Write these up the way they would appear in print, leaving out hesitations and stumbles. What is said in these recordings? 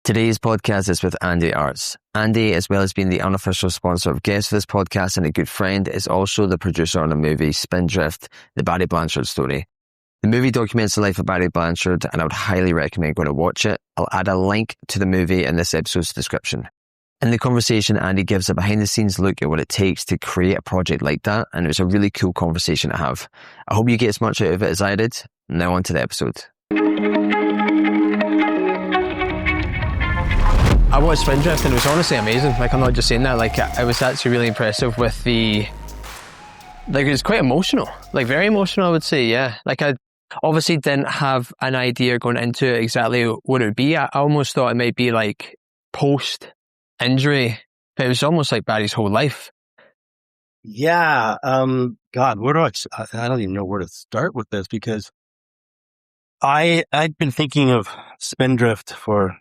Today's podcast is with Andy Arts. Andy, as well as being the unofficial sponsor of guests for this podcast and a good friend, is also the producer on the movie Spindrift, the Barry Blanchard Story. The movie documents the life of Barry Blanchard, and I would highly recommend going to watch it. I'll add a link to the movie in this episode's description. In the conversation, Andy gives a behind-the-scenes look at what it takes to create a project like that, and it was a really cool conversation to have. I hope you get as much out of it as I did. Now on to the episode. I watched Spindrift and it was honestly amazing. Like, I'm not just saying that. Like, I was actually really impressive with the... Like, it was quite emotional. Like, very emotional, I would say, yeah. Like, I obviously didn't have an idea going into it exactly what it would be. I almost thought it might be like post-injury. But it was almost like Barry's whole life. Yeah. God, where do I don't even know where to start with this, because I'd been thinking of Spindrift for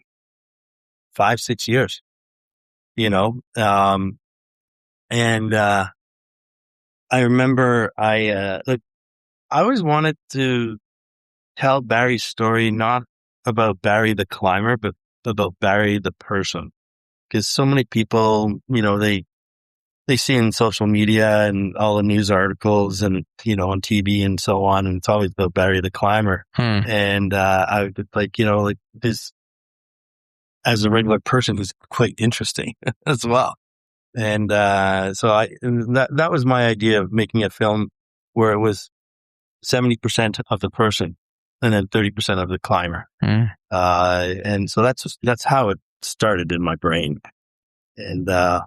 5-6 years, and I remember I always wanted to tell Barry's story, not about Barry the climber, but about Barry the person, because so many people, they see in social media and all the news articles and, on TV and so on, and it's always about Barry the climber. And I would like this, as a regular person, who's quite interesting as well. And so that was my idea of making a film where it was 70% of the person and then 30% of the climber. And so that's how it started in my brain. And my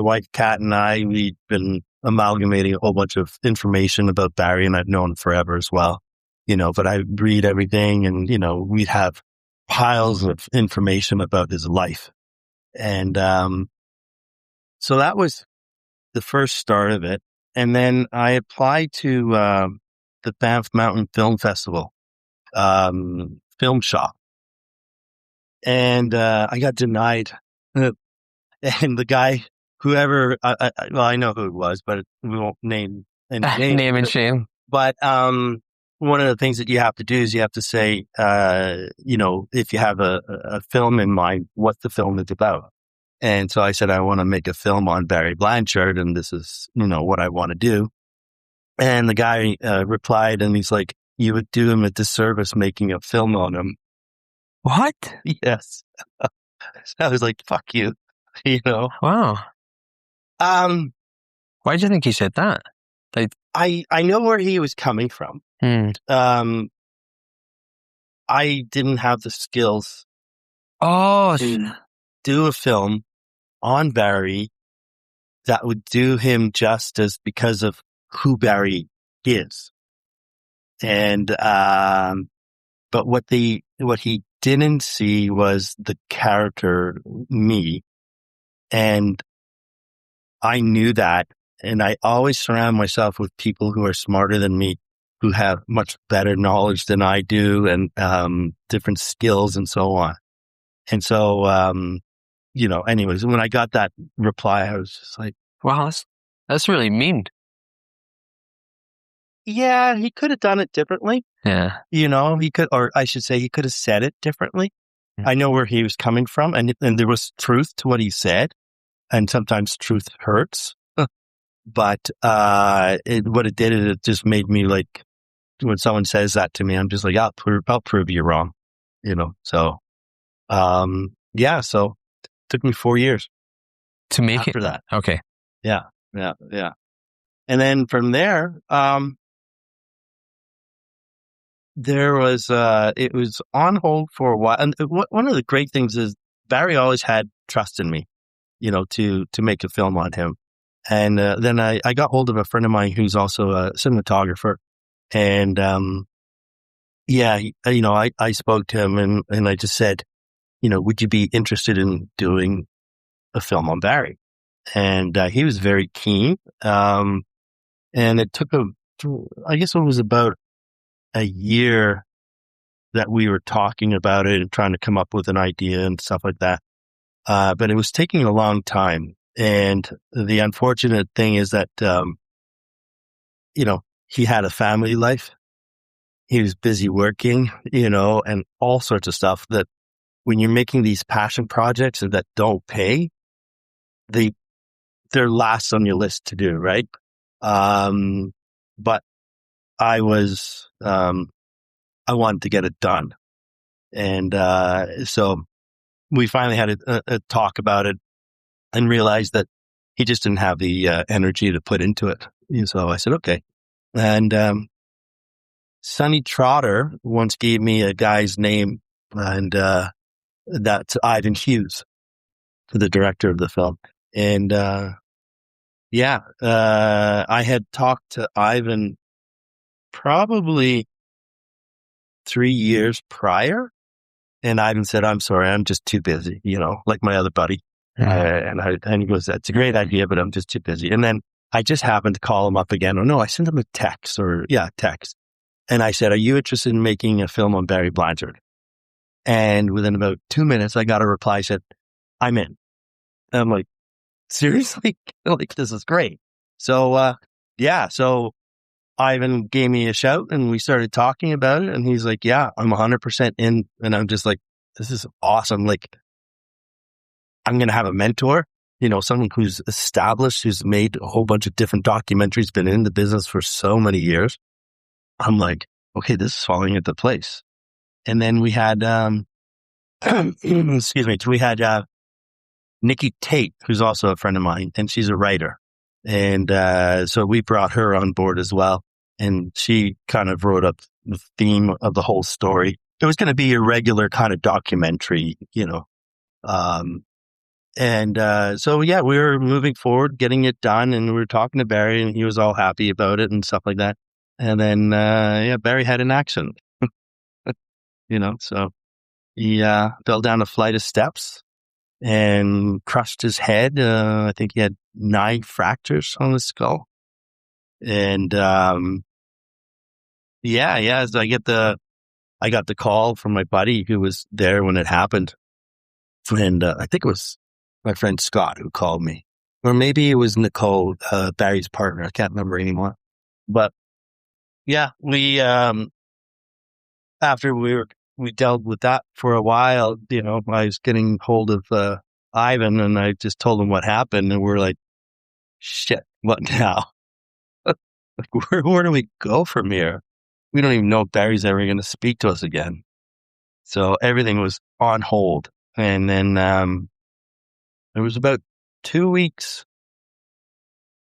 wife Kat and I, we'd been amalgamating a whole bunch of information about Barry, and I've known him forever as well. But I read everything, and we'd have piles of information about his life. And so that was the first start of it. And then I applied to the Banff Mountain Film Festival film shop, and I got denied. And the guy, whoever, I know who it was, but we won't name any names. Name and shame. But one of the things that you have to do is you have to say, if you have a film in mind, what the film is about. And so I said, I want to make a film on Barry Blanchard, and this is, what I want to do. And the guy replied, and he's like, you would do him a disservice making a film on him. What? Yes. I was like, fuck you, Wow. Why do you think he said that? Like, I know where he was coming from. I didn't have the skills to do a film on Barry that would do him justice because of who Barry is. And but what he didn't see was the character me, and I knew that. And I always surround myself with people who are smarter than me, who have much better knowledge than I do, and different skills and so on. And so, anyways, when I got that reply, I was just like, wow, that's really mean. Yeah, he could have done it differently. Yeah. He could, or I should say, he could have said it differently. I know where he was coming from, and there was truth to what he said, and sometimes truth hurts. But what it did is it just made me like, when someone says that to me, I'm just like, I'll prove you wrong, So, so it took me 4 years to make after that. Okay. Yeah. And then from there, there was it was on hold for a while. And one of the great things is Barry always had trust in me, to make a film on him. And then I got hold of a friend of mine who's also a cinematographer. And I spoke to him and I just said, would you be interested in doing a film on Barry? And he was very keen. And it took I guess it was about a year that we were talking about it and trying to come up with an idea and stuff like that. But it was taking a long time. And the unfortunate thing is that, he had a family life he was busy working, and all sorts of stuff that when you're making these passion projects that don't pay, they're last on your list to do, right? But I wanted to get it done. And, so we finally had a talk about it and realized that he just didn't have the energy to put into it. So I said, okay. And, Sonny Trotter once gave me a guy's name, and, that's Ivan Hughes, the director of the film. And, I had talked to Ivan probably 3 years prior. And Ivan said, I'm sorry, I'm just too busy, like my other buddy. And he goes, that's a great idea, but I'm just too busy. And then I just happened to call him up again. Oh no, I sent him a text text. And I said, are you interested in making a film on Barry Blanchard? And within about 2 minutes, I got a reply, said, I'm in. And I'm like, seriously? Like, this is great. So, so Ivan gave me a shout and we started talking about it. And he's like, yeah, I'm 100% in. And I'm just like, this is awesome. Like, I'm going to have a mentor, someone who's established, who's made a whole bunch of different documentaries, been in the business for so many years. I'm like, okay, this is falling into place. And then we had, excuse me, we had, Nikki Tate, who's also a friend of mine, and she's a writer. And, so we brought her on board as well. And she kind of wrote up the theme of the whole story. It was going to be a regular kind of documentary, so we were moving forward, getting it done, and we were talking to Barry, and he was all happy about it and stuff like that. And then, Barry had an accident, so he fell down a flight of steps and crushed his head. I think he had 9 fractures on his skull. And, so I got the call from my buddy who was there when it happened. And, I think it was my friend Scott who called me, or maybe it was Nicole, Barry's partner. I can't remember anymore, but we, after we dealt with that for a while, I was getting hold of, Ivan, and I just told him what happened, and we're like, shit, what now? Like, where do we go from here? We don't even know if Barry's ever going to speak to us again. So everything was on hold. And then, it was about 2 weeks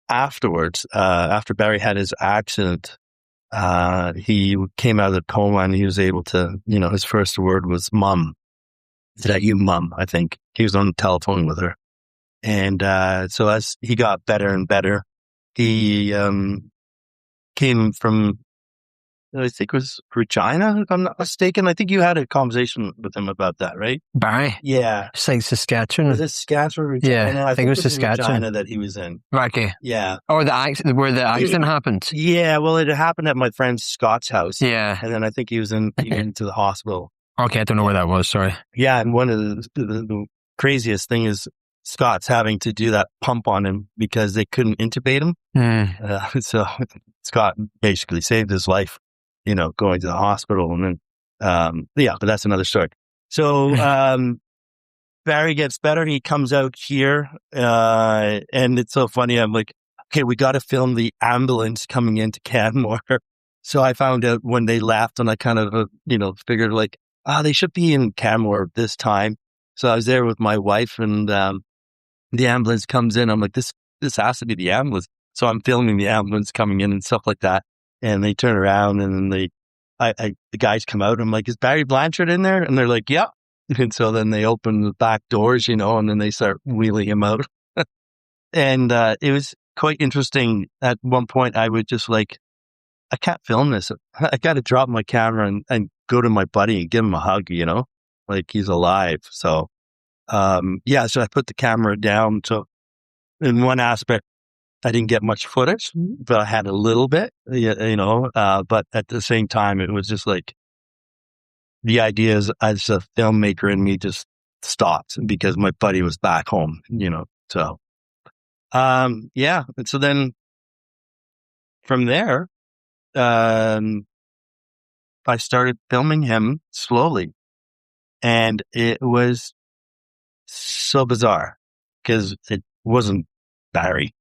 afterwards, after Barry had his accident, he came out of the coma and he was able to, his first word was mom. Is that you, mom? I think he was on the telephone with her. And, so as he got better and better, he, came from, I think it was Regina, if I'm not mistaken. I think you had a conversation with him about that, right? Barry? Yeah. It's like Saskatchewan. Was it Saskatchewan or Regina? Yeah, I think it was Saskatchewan. Regina that he was in. Okay. Yeah. Or where the accident happened. Yeah, well, it happened at my friend Scott's house. Yeah. And then I think he was into the hospital. Okay, I don't know where that was, sorry. Yeah, and one of the craziest thing is Scott's having to do that pump on him because they couldn't intubate him. So Scott basically saved his life, going to the hospital. And then, but that's another story. So, Barry gets better. He comes out here, and it's so funny. I'm like, okay, we got to film the ambulance coming into Canmore. So I found out when they left, and I kind of, figured like, they should be in Canmore this time. So I was there with my wife, and the ambulance comes in. I'm like, this has to be the ambulance. So I'm filming the ambulance coming in and stuff like that. And they turn around, and then the guys come out. I'm like, is Barry Blanchard in there? And they're like, yeah. And so then they open the back doors, and then they start wheeling him out. And it was quite interesting. At one point, I would just like, I can't film this. I got to drop my camera and go to my buddy and give him a hug, like he's alive. So, so I put the camera down. So in one aspect, I didn't get much footage, but I had a little bit, but at the same time, it was just like the ideas as a filmmaker in me just stopped because my buddy was back home, so, and so then from there, I started filming him slowly. And it was so bizarre because it wasn't Barry,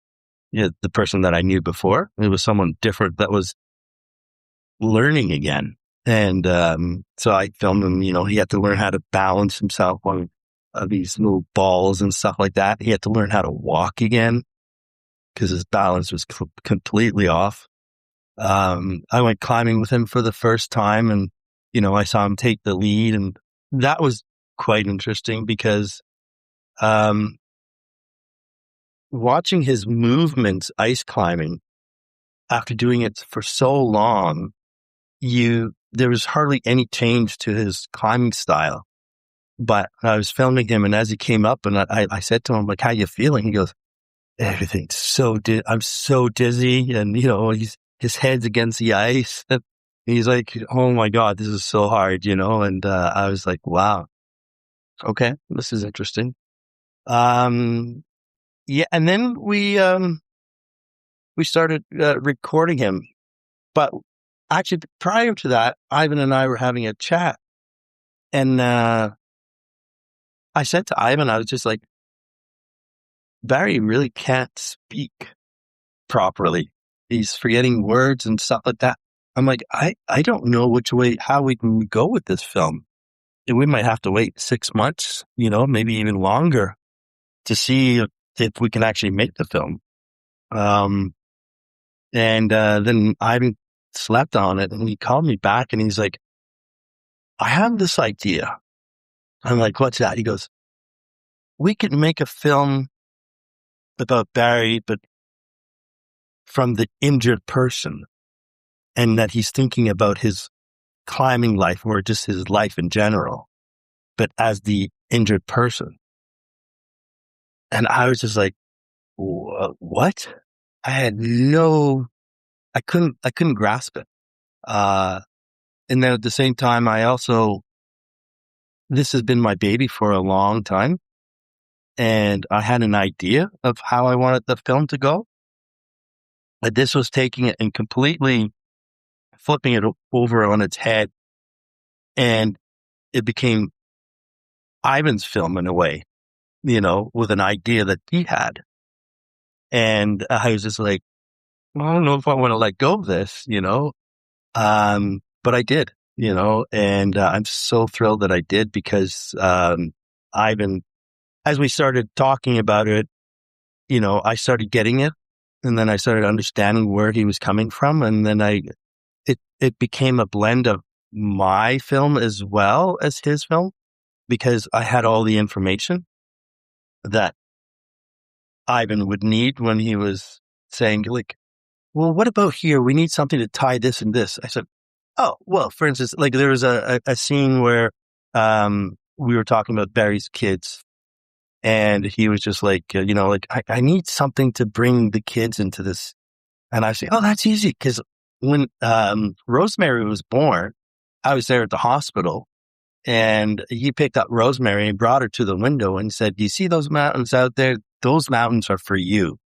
the person that I knew before. It was someone different that was learning again. And so I filmed him, he had to learn how to balance himself on these little balls and stuff like that. He had to learn how to walk again because his balance was completely off. I went climbing with him for the first time, and, I saw him take the lead, and that was quite interesting because watching his movements ice climbing after doing it for so long, there was hardly any change to his climbing style. But I was filming him, and as he came up, and I said to him, like, how you feeling? He goes, everything's I'm so dizzy, and his head's against the ice. And he's like, oh my God, this is so hard, and I was like, wow, okay, this is interesting. Yeah, and then we started recording him. But actually, prior to that, Ivan and I were having a chat, and I said to Ivan, I was just like, Barry really can't speak properly. He's forgetting words and stuff like that. I'm like, I don't know how we can go with this film. And we might have to wait 6 months, maybe even longer to see if we can actually make the film. And then Ivan slept on it, and he called me back, and he's like, I have this idea. I'm like, what's that? He goes, we could make a film about Barry, but from the injured person, and that he's thinking about his climbing life or just his life in general, but as the injured person. And I was just like, what? I couldn't grasp it. And then at the same time, this has been my baby for a long time. And I had an idea of how I wanted the film to go. But this was taking it and completely flipping it over on its head. And it became Ivan's film in a way, with an idea that he had. And I was just like, well, I don't know if I want to let go of this, but I did, and I'm so thrilled that I did because Ivan, as we started talking about it, I started getting it, and then I started understanding where he was coming from, and then it became a blend of my film as well as his film because I had all the information that Ivan would need when he was saying, like, well, what about here? We need something to tie this and this. I said, oh, well, for instance, like there was a scene where we were talking about Barry's kids, and he was just like, I need something to bring the kids into this. And I say, oh, that's easy. Because when Rosemary was born, I was there at the hospital, and he picked up Rosemary and brought her to the window and said, do you see those mountains out there? Those mountains are for you,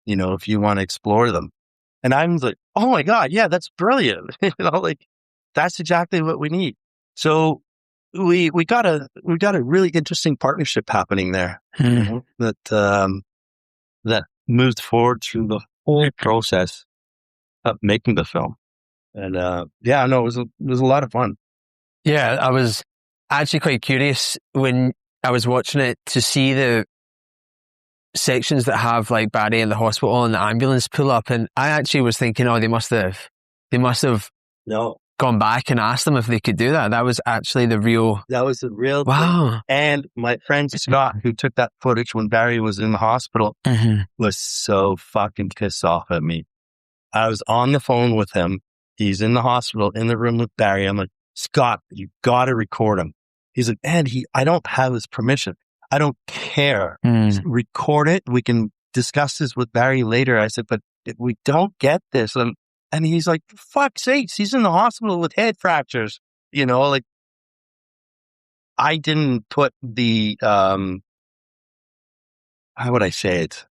if you want to explore them. And I was like, oh my God, yeah, that's brilliant. Like that's exactly what we need. So we got a really interesting partnership happening there that moved forward through the whole process of making the film. And it was a lot of fun. Yeah, I was actually quite curious when I was watching it to see the sections that have like Barry in the hospital and the ambulance pull up, and I actually was thinking, oh, they must have no gone back and asked them if they could do that. That was actually the real wow thing. And my friend Scott, who took that footage when Barry was in the hospital, was so fucking pissed off at me. I was on the phone with him. He's in the hospital in the room with Barry. I'm like, Scott, you gotta record him. He's like, and I don't have his permission. I don't care. Record it. We can discuss this with Barry later. I said, but if we don't get this. And he's like, for fuck's sakes, he's in the hospital with head fractures. Like I didn't put the, how would I say it?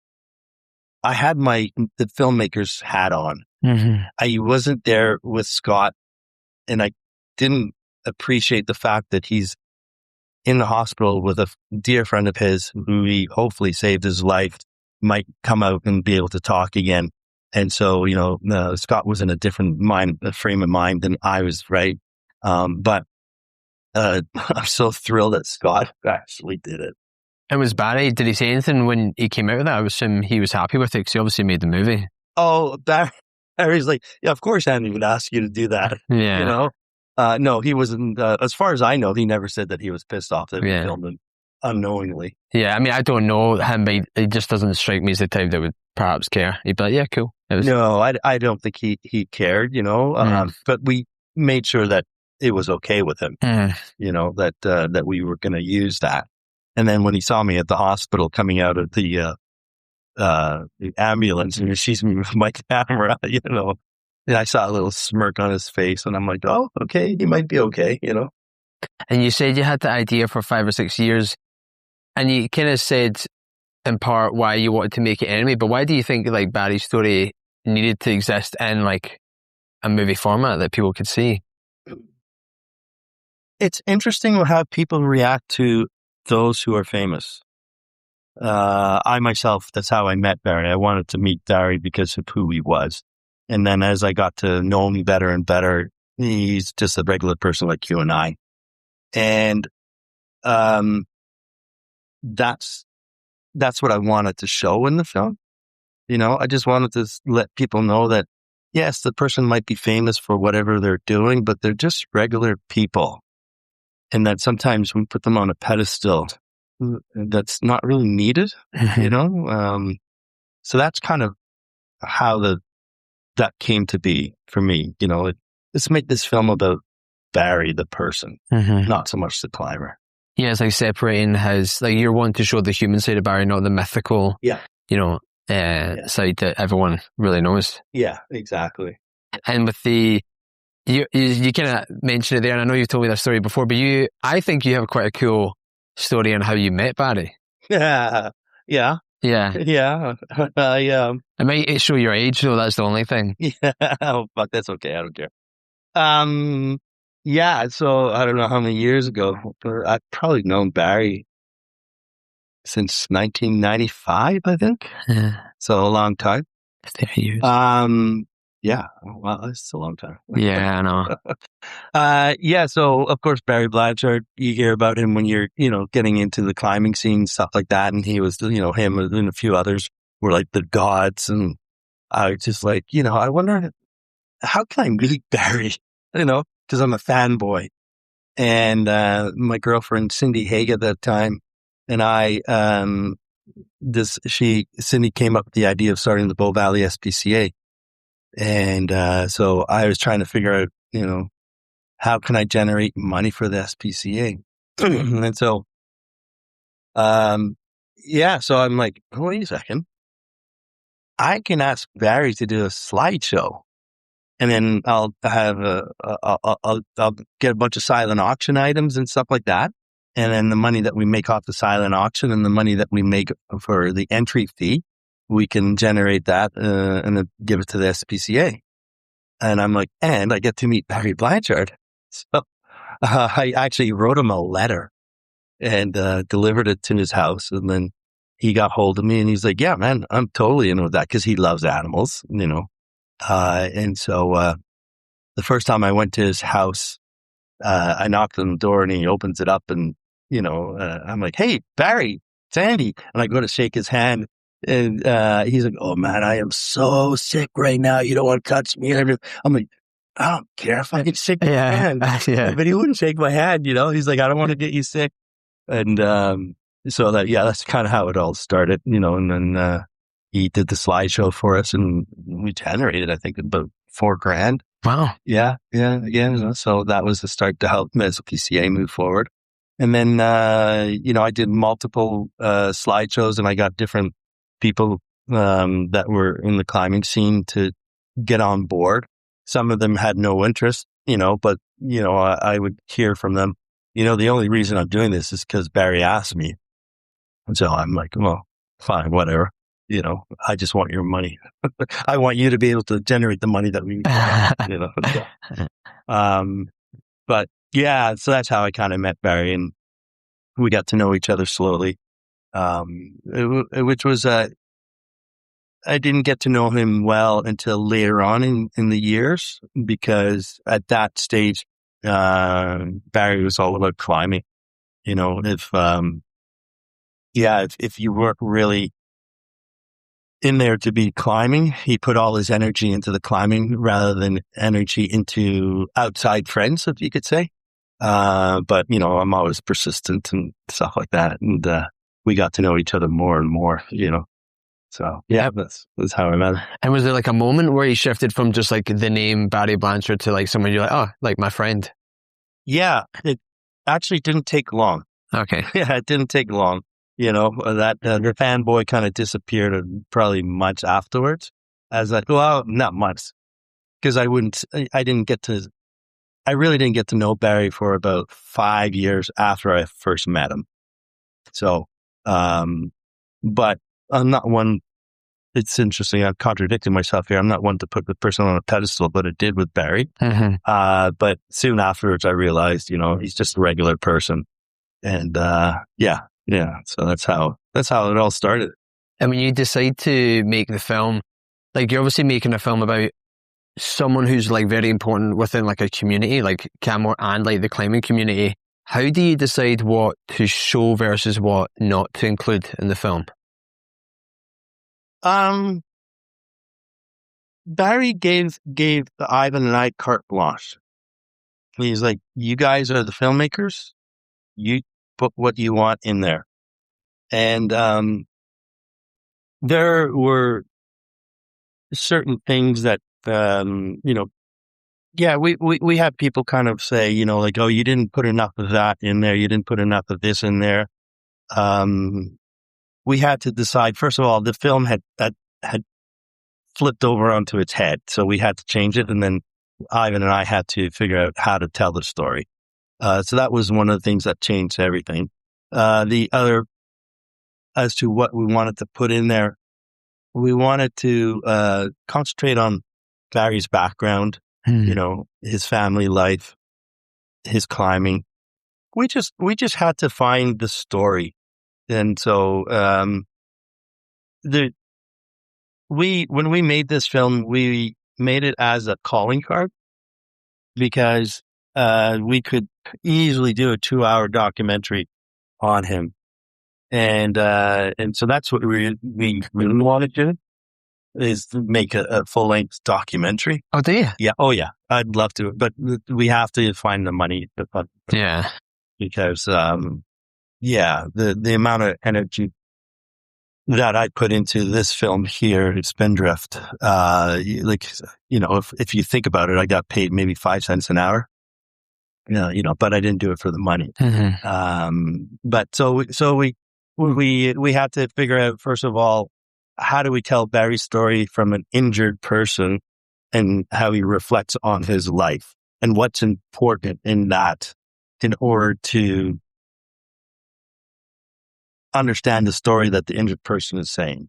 I had the filmmaker's hat on. I wasn't there with Scott, and I didn't appreciate the fact that he's in the hospital with a dear friend of his who he hopefully saved his life, might come out and be able to talk again. And so, Scott was in a different frame of mind than I was, right? But I'm so thrilled that Scott actually did it. And was Barry, did he say anything when he came out of that? I would assume he was happy with it because he obviously made the movie. Oh, Barry's like, yeah, of course Andy would ask you to do that. Yeah. No, he wasn't, as far as I know, he never said that he was pissed off that we filmed him unknowingly. Yeah, I mean, I don't know him, but he just doesn't strike me as the type that would perhaps care. He'd be like, yeah, cool. No, I don't think he cared, but we made sure that it was okay with him, that we were going to use that. And then when he saw me at the hospital coming out of the ambulance, and she's with my camera, and I saw a little smirk on his face, and I'm like, oh, okay, he might be okay, And you said you had the idea for 5 or 6 years, and you kind of said in part why you wanted to make it anyway, but why do you think like Barry's story needed to exist in like a movie format that people could see? It's interesting how people react to those who are famous. I myself, that's how I met Barry. I wanted to meet Barry because of who he was. And then as I got to know him better and better, he's just a regular person like you and I. And that's what I wanted to show in the film. I just wanted to let people know that, yes, the person might be famous for whatever they're doing, but they're just regular people. And that sometimes we put them on a pedestal that's not really needed, So that's kind of how that came to be for me. Let's make this film about Barry, the person, not so much the climber. Yeah, it's like separating his, like you're wanting to show the human side of Barry, not the mythical, side that everyone really knows. Yeah, exactly. And with you kind of mentioned it there, and I know you've told me that story before, but I think you have quite a cool story on how you met Barry. Yeah. It might show your age, though. That's the only thing. Yeah, but that's okay. I don't care. Yeah. So I don't know how many years ago. I've probably known Barry since 1995, I think. Yeah. So a long time. 30 years. Yeah. Well, it's a long time. Yeah, I know. Yeah. So of course, Barry Blanchard, you hear about him when you're, getting into the climbing scene, stuff like that. And he was, him and a few others were like the gods. And I was just like, I wonder, how can I meet Barry? Because I'm a fanboy. And my girlfriend, Cindy Haig at that time, and I, Cindy came up with the idea of starting the Bow Valley SPCA. And so I was trying to figure out, how can I generate money for the SPCA? And so, so I'm like, wait a second. I can ask Barry to do a slideshow, and then I'll have I'll get a bunch of silent auction items and stuff like that. And then the money that we make off the silent auction and the money that we make for the entry fee, we can generate that and then give it to the SPCA. And I'm like, and I get to meet Barry Blanchard. So I actually wrote him a letter and delivered it to his house. And then he got hold of me and he's like, yeah, man, I'm totally in with that because he loves animals, And so the first time I went to his house, I knocked on the door and he opens it up and, I'm like, hey, Barry, it's Andy. And I go to shake his hand. And he's like, oh, man, I am so sick right now. You don't want to touch me. And I'm like, I don't care if I can shake your hand. Yeah. But he wouldn't shake my hand, He's like, I don't want to get you sick. And so that's kind of how it all started, And then he did the slideshow for us and we generated, I think, about $4,000. Wow. Yeah. So that was the start to help SPCA move forward. And then, I did multiple slideshows and I got different people that were in the climbing scene to get on board. Some of them had no interest, but, I would hear from them, the only reason I'm doing this is because Barry asked me. And so I'm like, well, fine, whatever. I just want your money. I want you to be able to generate the money that we need. But yeah, so that's how I kind of met Barry, and we got to know each other slowly. Which was I didn't get to know him well until later on in the years, because at that stage, Barry was all about climbing. If you weren't really in there to be climbing, he put all his energy into the climbing rather than energy into outside friends, if you could say. But I'm always persistent and stuff like that. And, we got to know each other more and more, So yeah, that's how I met him. And was there like a moment where he shifted from just like the name Barry Blanchard to like someone you're like, oh, like my friend? Yeah, it actually didn't take long. Okay. Yeah, it didn't take long. That the fanboy kind of disappeared probably months afterwards. I was like, well, not months, because I really didn't get to know Barry for about 5 years after I first met him. So, but I'm not one. It's interesting. I'm contradicting myself here. I'm not one to put the person on a pedestal, but it did with Barry. Mm-hmm. But soon afterwards, I realized, he's just a regular person, and yeah. So that's how it all started. And when you decide to make the film, like you're obviously making a film about someone who's like very important within like a community, like Canmore and like the climbing community. How do you decide what to show versus what not to include in the film? Barry gave Ivan and I carte blanche. He's like, you guys are the filmmakers. You put what you want in there. And there were certain things that, we have people kind of say, like, oh, you didn't put enough of that in there. You didn't put enough of this in there. We had to decide, first of all, the film had flipped over onto its head. So we had to change it. And then Ivan and I had to figure out how to tell the story. So that was one of the things that changed everything. The other, as to what we wanted to put in there, we wanted to concentrate on Barry's background, his family life, his climbing. We just had to find the story. And so when we made this film, we made it as a calling card, because we could easily do a 2-hour documentary on him. And so that's what we really wanted to do, is to make a full-length documentary. Oh, do you? Yeah. Oh, yeah. I'd love to, but we have to find the money to fund it. Yeah. Because, the amount of energy that I put into this film here at Spindrift, if you think about it, I got paid maybe 5 cents an hour. But I didn't do it for the money. Mm-hmm. But so we had to figure out, first of all, how do we tell Barry's story from an injured person, and how he reflects on his life, and what's important in that, in order to understand the story that the injured person is saying.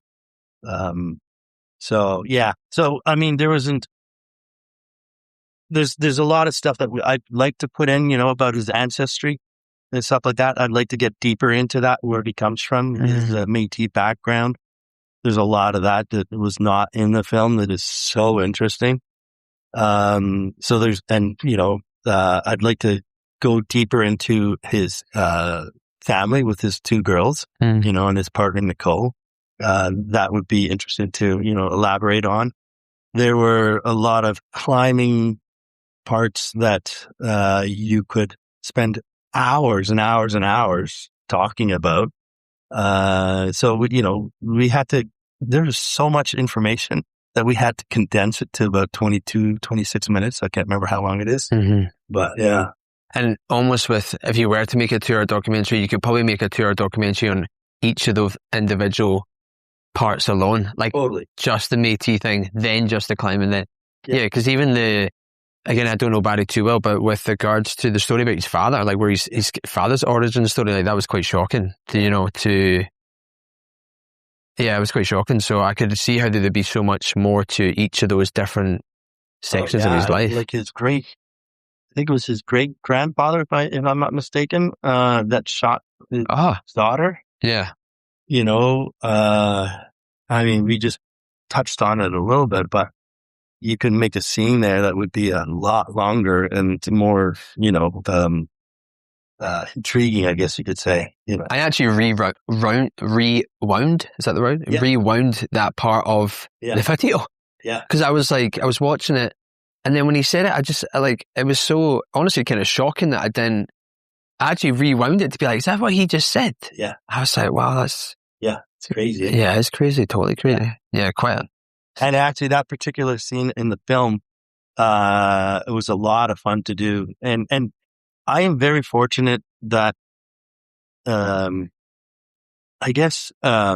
So I mean, there's a lot of stuff that I'd like to put in, about his ancestry and stuff like that. I'd like to get deeper into that, where he comes from, his Métis background. There's a lot of that was not in the film that is so interesting. I'd like to go deeper into his family with his 2 girls, and his partner Nicole. That would be interesting to, elaborate on. There were a lot of climbing parts that you could spend hours and hours and hours talking about. So we had to, there's so much information that we had to condense it to about 22, 26 minutes. I can't remember how long it is, but yeah. And almost if you were to make a 2-hour documentary, you could probably make a 2-hour documentary on each of those individual parts alone, like totally. Just the Métis thing, then just the climbing. Then because even again, I don't know Barry too well, but with regards to the story about his father, like where his father's origin story, like that was quite shocking. It was quite shocking. So I could see how there would be so much more to each of those different sections of his life. Like his great think it was his great grandfather, if I'm not mistaken, that shot his daughter. Yeah. You know, I mean, we just touched on it a little bit, but you can make a scene there that would be a lot longer and more, intriguing, I guess you could say. I actually rewound. Is that the word? Yeah. Rewound that part of the video. Yeah. Because I was watching it, and then when he said it, it was so honestly kind of shocking that I actually rewound it to be like, is that what he just said? Yeah. I was like, wow, that's... Yeah, it's crazy. Yeah, it's crazy, totally crazy. Yeah, quite. And actually, that particular scene in the film, it was a lot of fun to do. And I am very fortunate that, I guess, I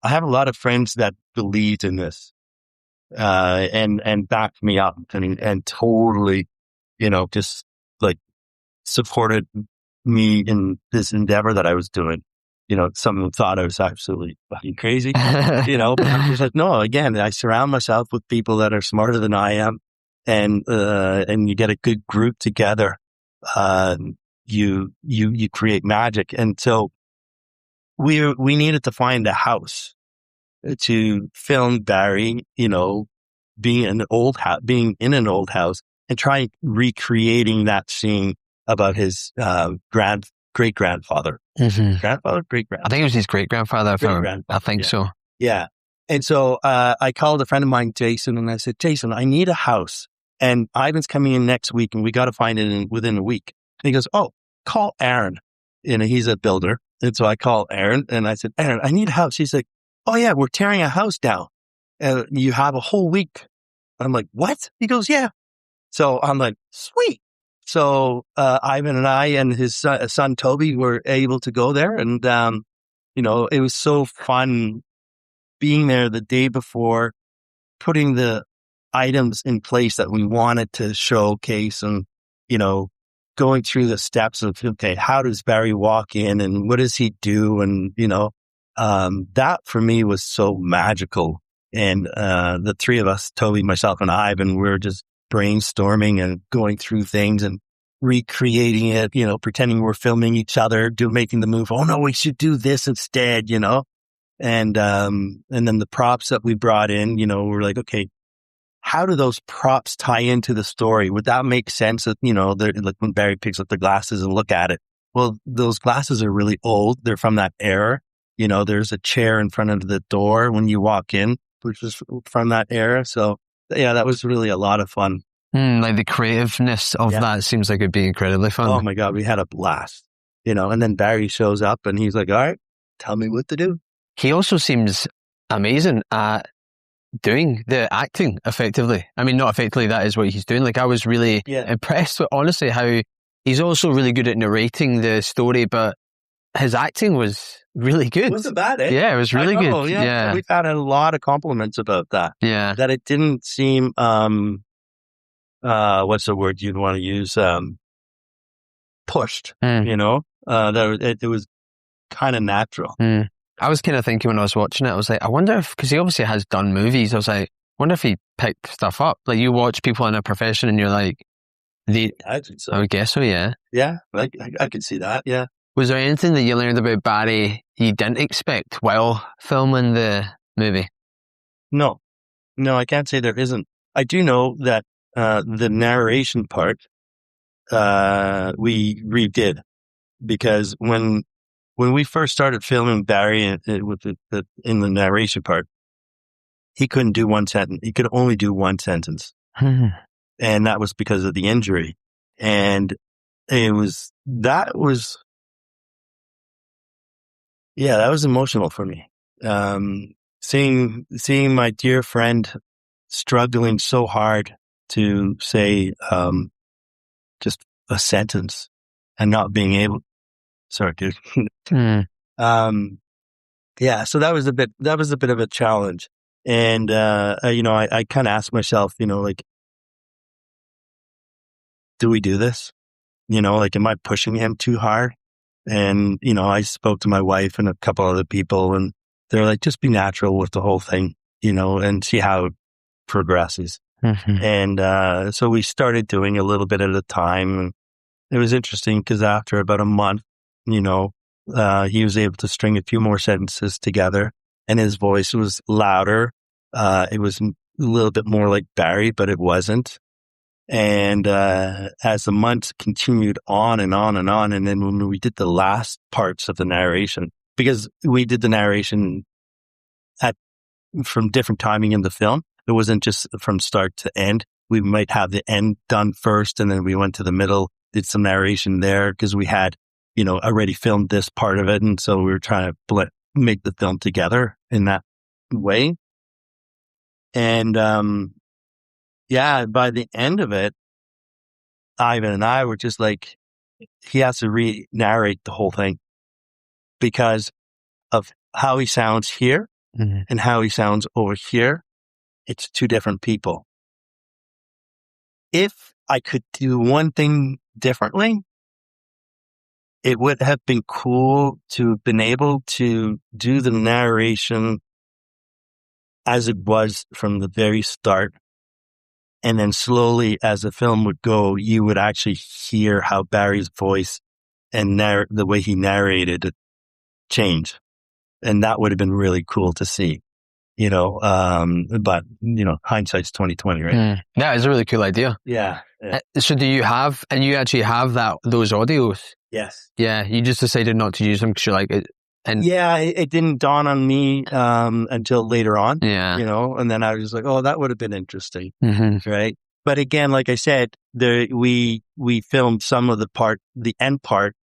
have a lot of friends that believed in this, and backed me up and totally, just like supported me in this endeavor that I was doing. Some of them thought I was absolutely fucking crazy, but I was like, no, again, I surround myself with people that are smarter than I am. And you get a good group together. You create magic. And so we needed to find a house to film Barry, being in an old house and try recreating that scene about his, great grandfather. Mm-hmm. Grandfather, great grandfather. I think it was his great grandfather. I think so. Yeah. And so I called a friend of mine, Jason, and I said, Jason, I need a house. And Ivan's coming in next week, and we got to find it within a week. And he goes, oh, call Aaron. He's a builder. And so I call Aaron, and I said, Aaron, I need a house. He's like, oh, yeah, we're tearing a house down. And you have a whole week. I'm like, what? He goes, yeah. So I'm like, sweet. So Ivan and I and his son Toby were able to go there, and it was so fun being there the day before, putting the items in place that we wanted to showcase, and going through the steps of, okay, how does Barry walk in and what does he do, and that for me was so magical. And the three of us, Toby, myself, and Ivan, we were just brainstorming and going through things and recreating it, pretending we're filming each other, making the move. Oh no, we should do this instead, and then the props that we brought in, we're like, okay, how do those props tie into the story? Would that make sense that, like when Barry picks up the glasses and look at it? Well, those glasses are really old. They're from that era. There's a chair in front of the door when you walk in, which is from that era. So yeah, that was really a lot of fun. Like the creativeness of that seems like it'd be incredibly fun. Oh my God, we had a blast, and then Barry shows up and he's like, all right, tell me what to do. He also seems amazing at doing the acting effectively. I mean, not effectively, that is what he's doing. Like, I was really impressed with, honestly, how he's also really good at narrating the story, but his acting was really good. It wasn't bad, eh? Yeah, it was really good. Yeah. We've had a lot of compliments about that. Yeah. That it didn't seem, what's the word you'd want to use? Pushed, that it was kind of natural. I was kind of thinking when I was watching it, I was like, I wonder if, because he obviously has done movies, I was like, I wonder if he picked stuff up. Like, you watch people in a profession and you're like, I think so. I would guess so, yeah. Yeah, I could see that, yeah. Was there anything that you learned about Barry you didn't expect while filming the movie? No, I can't say there isn't. I do know that the narration part we redid, because when we first started filming Barry in the narration part, he couldn't do one sentence. He could only do one sentence. And that was because of the injury. And that was emotional for me. Seeing my dear friend struggling so hard to say just a sentence and not being able. Sorry, dude. So that was a bit of a challenge. And, I kind of asked myself, like, do we do this? Am I pushing him too hard? And, I spoke to my wife and a couple other people, and they're like, just be natural with the whole thing, and see how it progresses. And so we started doing a little bit at a time. And it was interesting because after about a month, he was able to string a few more sentences together, and his voice was louder. It was a little bit more like Barry, but it wasn't. And as the months continued on and on and on, and then when we did the last parts of the narration, because we did the narration from different timing in the film, it wasn't just from start to end. We might have the end done first, and then we went to the middle, did some narration there because we had, already filmed this part of it, and so we were trying to make the film together in that way. And by the end of it, Ivan and I were just like, he has to re-narrate the whole thing because of how he sounds here and how he sounds over here. It's two different people. If I could do one thing differently, it would have been cool to have been able to do the narration as it was from the very start. And then slowly, as the film would go, you would actually hear how Barry's voice and the way he narrated it change. And that would have been really cool to see, but hindsight's 2020, right? Yeah, it's a really cool idea. Yeah. So do you actually have those audios? Yes. Yeah, you just decided not to use them because you're like, it didn't dawn on me until later on. Yeah. And then I was like, oh, that would have been interesting, right? But again, like I said, we filmed some of the end part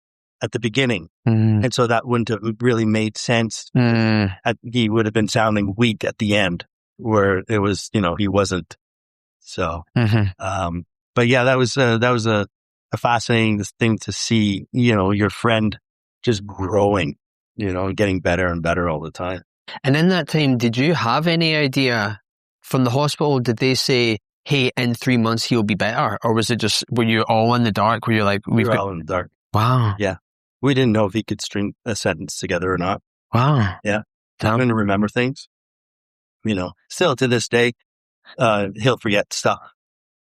at the beginning, and so that wouldn't have really made sense. He would have been sounding weak at the end, where it was, he wasn't. So, but yeah, that was a fascinating thing to see. Your friend just growing. Getting better and better all the time. And in that time, did you have any idea from the hospital? Did they say, hey, in 3 months he'll be better? Or was it just, were you all in the dark? Were you like, we were all in the dark. Wow. Yeah. We didn't know if he could string a sentence together or not. Wow. Yeah. Having to remember things. Still to this day, he'll forget stuff.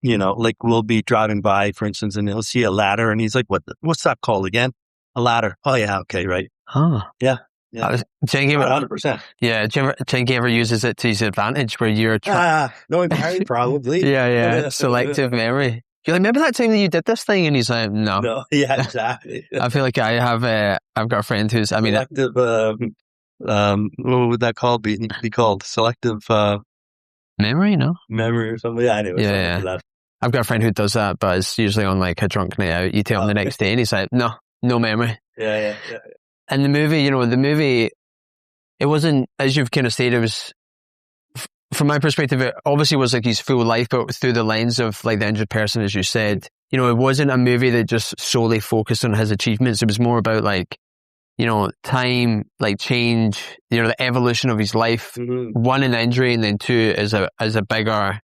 Like we'll be driving by, for instance, and he'll see a ladder and he's like, what's that called again? A ladder. Oh yeah. Okay. Right. Huh. Yeah. Do you think 100%. Yeah. Do you think he ever uses it to his advantage where you're knowing Barry, probably. Yeah. Selective memory. You're like, remember that time that you did this thing? And he's like, no. No. Yeah, exactly. I feel like I've got a friend who's, selective, what would that be called? Selective, memory, no? Memory or something. Yeah, anyway. Yeah. Like that. I've got a friend who does that, but it's usually on like a drunk night out. You tell him the next day and he's like, no memory. Yeah. And the movie, it wasn't, as you've kind of stated, it was, from my perspective, it obviously was like his full life, but through the lens of like the injured person, as you said. It wasn't a movie that just solely focused on his achievements. It was more about like, time, like change, the evolution of his life. One, an injury, and then two, as a bigger,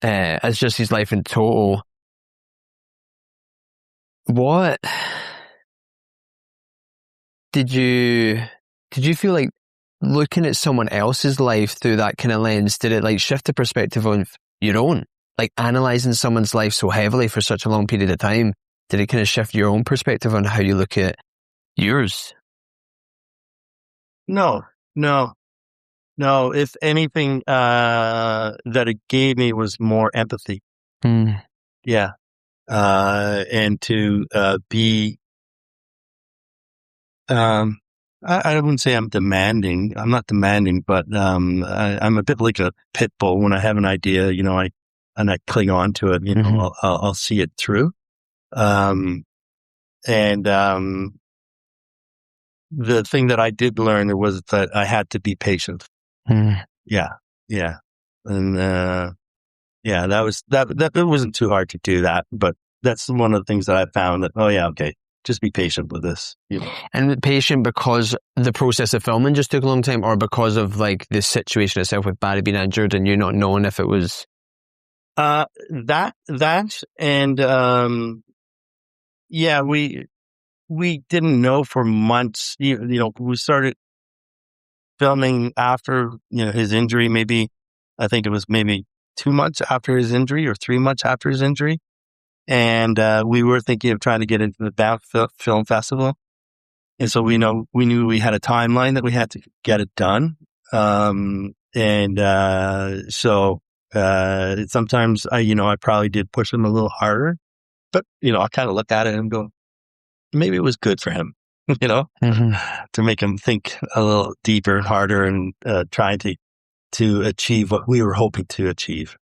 as just his life in total. What did you feel like looking at someone else's life through that kind of lens? Did it like shift the perspective of your own, like analyzing someone's life so heavily for such a long period of time? Did it kind of shift your own perspective on how you look at yours? No. If anything, that it gave me was more empathy. Yeah. And to be, I wouldn't say I'm demanding. I'm not demanding, but I'm a bit like a pit bull. When I have an idea, I cling on to it. I'll see it through. The thing that I did learn was that I had to be patient. Yeah. And that it wasn't too hard to do that, but that's one of the things that I found that, just be patient with this. And patient because the process of filming just took a long time, or because of like the situation itself with Barry being injured and you not knowing if it was that and we didn't know for months. We started filming after his injury. Maybe I think it was maybe 2 months after his injury or 3 months after his injury. And we were thinking of trying to get into the Banff Film Festival. And so we knew we had a timeline that we had to get it done. So sometimes I probably did push him a little harder, but I kind of look at it and go, maybe it was good for him, to make him think a little deeper and harder and trying to achieve what we were hoping to achieve.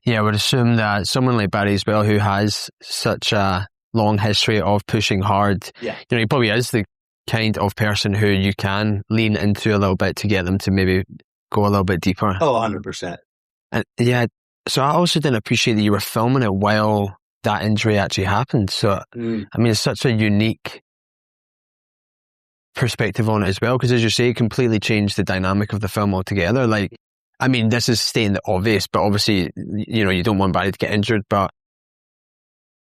Yeah, I would assume that someone like Barry as well, who has such a long history of pushing hard, he probably is the kind of person who you can lean into a little bit to get them to maybe go a little bit deeper. Oh, 100%. And so I also didn't appreciate that you were filming it while that injury actually happened. So, I mean, it's such a unique perspective on it as well, because as you say, it completely changed the dynamic of the film altogether. Like, I mean, this is stating the obvious, but obviously, you don't want Barry to get injured, but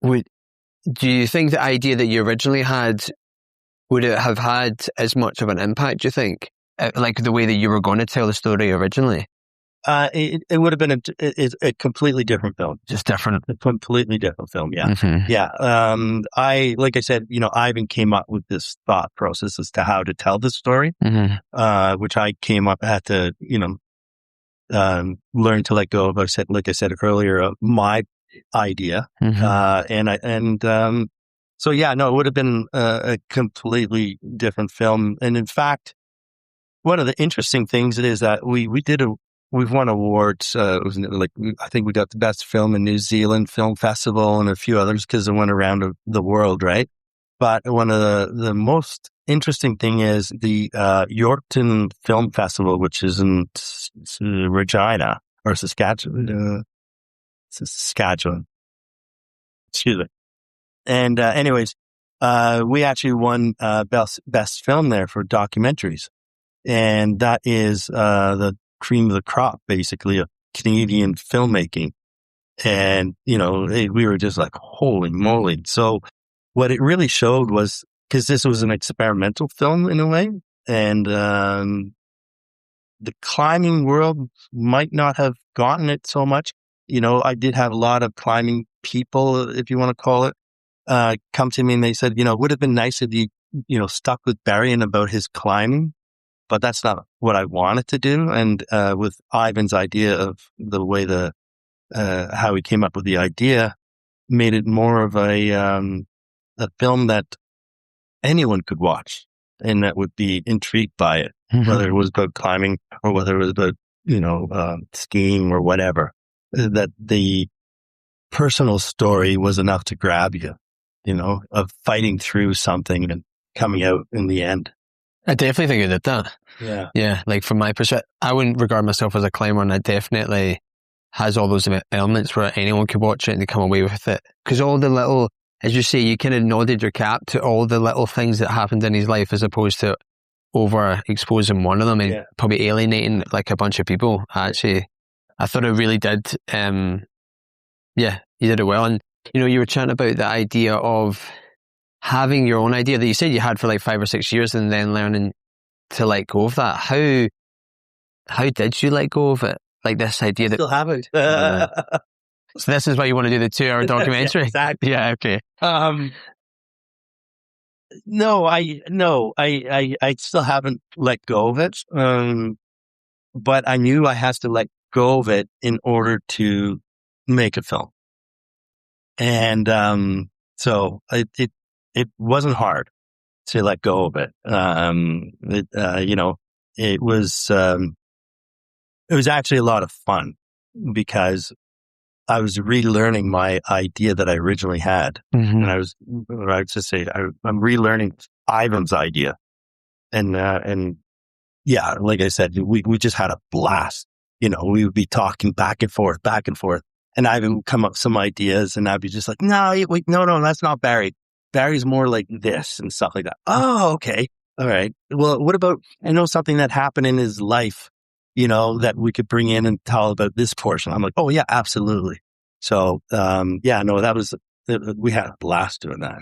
do you think the idea that you originally had, would it have had as much of an impact, do you think? Like the way that you were going to tell the story originally? It would have been a completely different film. Just different. A completely different film, yeah. Mm-hmm. Yeah. Like I said, Ivan came up with this thought process as to how to tell the story, which I had to, learn to let go of. Like I said earlier, my idea. So yeah, no, it would have been a completely different film. And in fact, one of the interesting things is that we've won awards. I think we got the best film in New Zealand Film Festival and a few others because it went around the world, right? But one of the most interesting thing is the Yorkton Film Festival, which is in Regina or Saskatchewan. Saskatchewan. Excuse me. And anyways, we actually won best film there for documentaries. And that is the cream of the crop, basically, of Canadian filmmaking. And, we were just like, holy moly. So what it really showed was, because this was an experimental film in a way, and the climbing world might not have gotten it so much. I did have a lot of climbing people, if you want to call it, come to me and they said, it would have been nice if you, stuck with Barry and about his climbing. But that's not what I wanted to do. And with Ivan's idea of the way how he came up with the idea, made it more of a film that anyone could watch and that would be intrigued by it, whether it was about climbing or whether it was about skiing or whatever. That the personal story was enough to grab you, of fighting through something and coming out in the end. I definitely think it did that. Yeah. Yeah. Like from my perspective, I wouldn't regard myself as a climber, and it definitely has all those elements where anyone could watch it and they come away with it. Because all the little, as you say, you kind of nodded your cap to all the little things that happened in his life as opposed to overexposing one of them and probably alienating like a bunch of people. Actually, I thought it really did. You did it well. And, you were chatting about the idea of having your own idea that you said you had for like 5 or 6 years and then learning to let go of that. How did you let go of it? Like this idea that... Still haven't. So this is why you want to do the 2-hour documentary? Yeah, exactly. Yeah, okay. No, I still haven't let go of it. But I knew I had to let go of it in order to make a film. And so it wasn't hard to let go of it. It was actually a lot of fun because I was relearning my idea that I originally had. And I was to say, I'm relearning Ivan's idea. And yeah, like I said, we just had a blast. We would be talking back and forth. And Ivan would come up with some ideas and I'd be just like, no, that's not Barry. Barry's more like this and stuff like that. Oh, okay. All right. Well, what about, something that happened in his life, that we could bring in and tell about this portion. I'm like, oh yeah, absolutely. So, we had a blast doing that.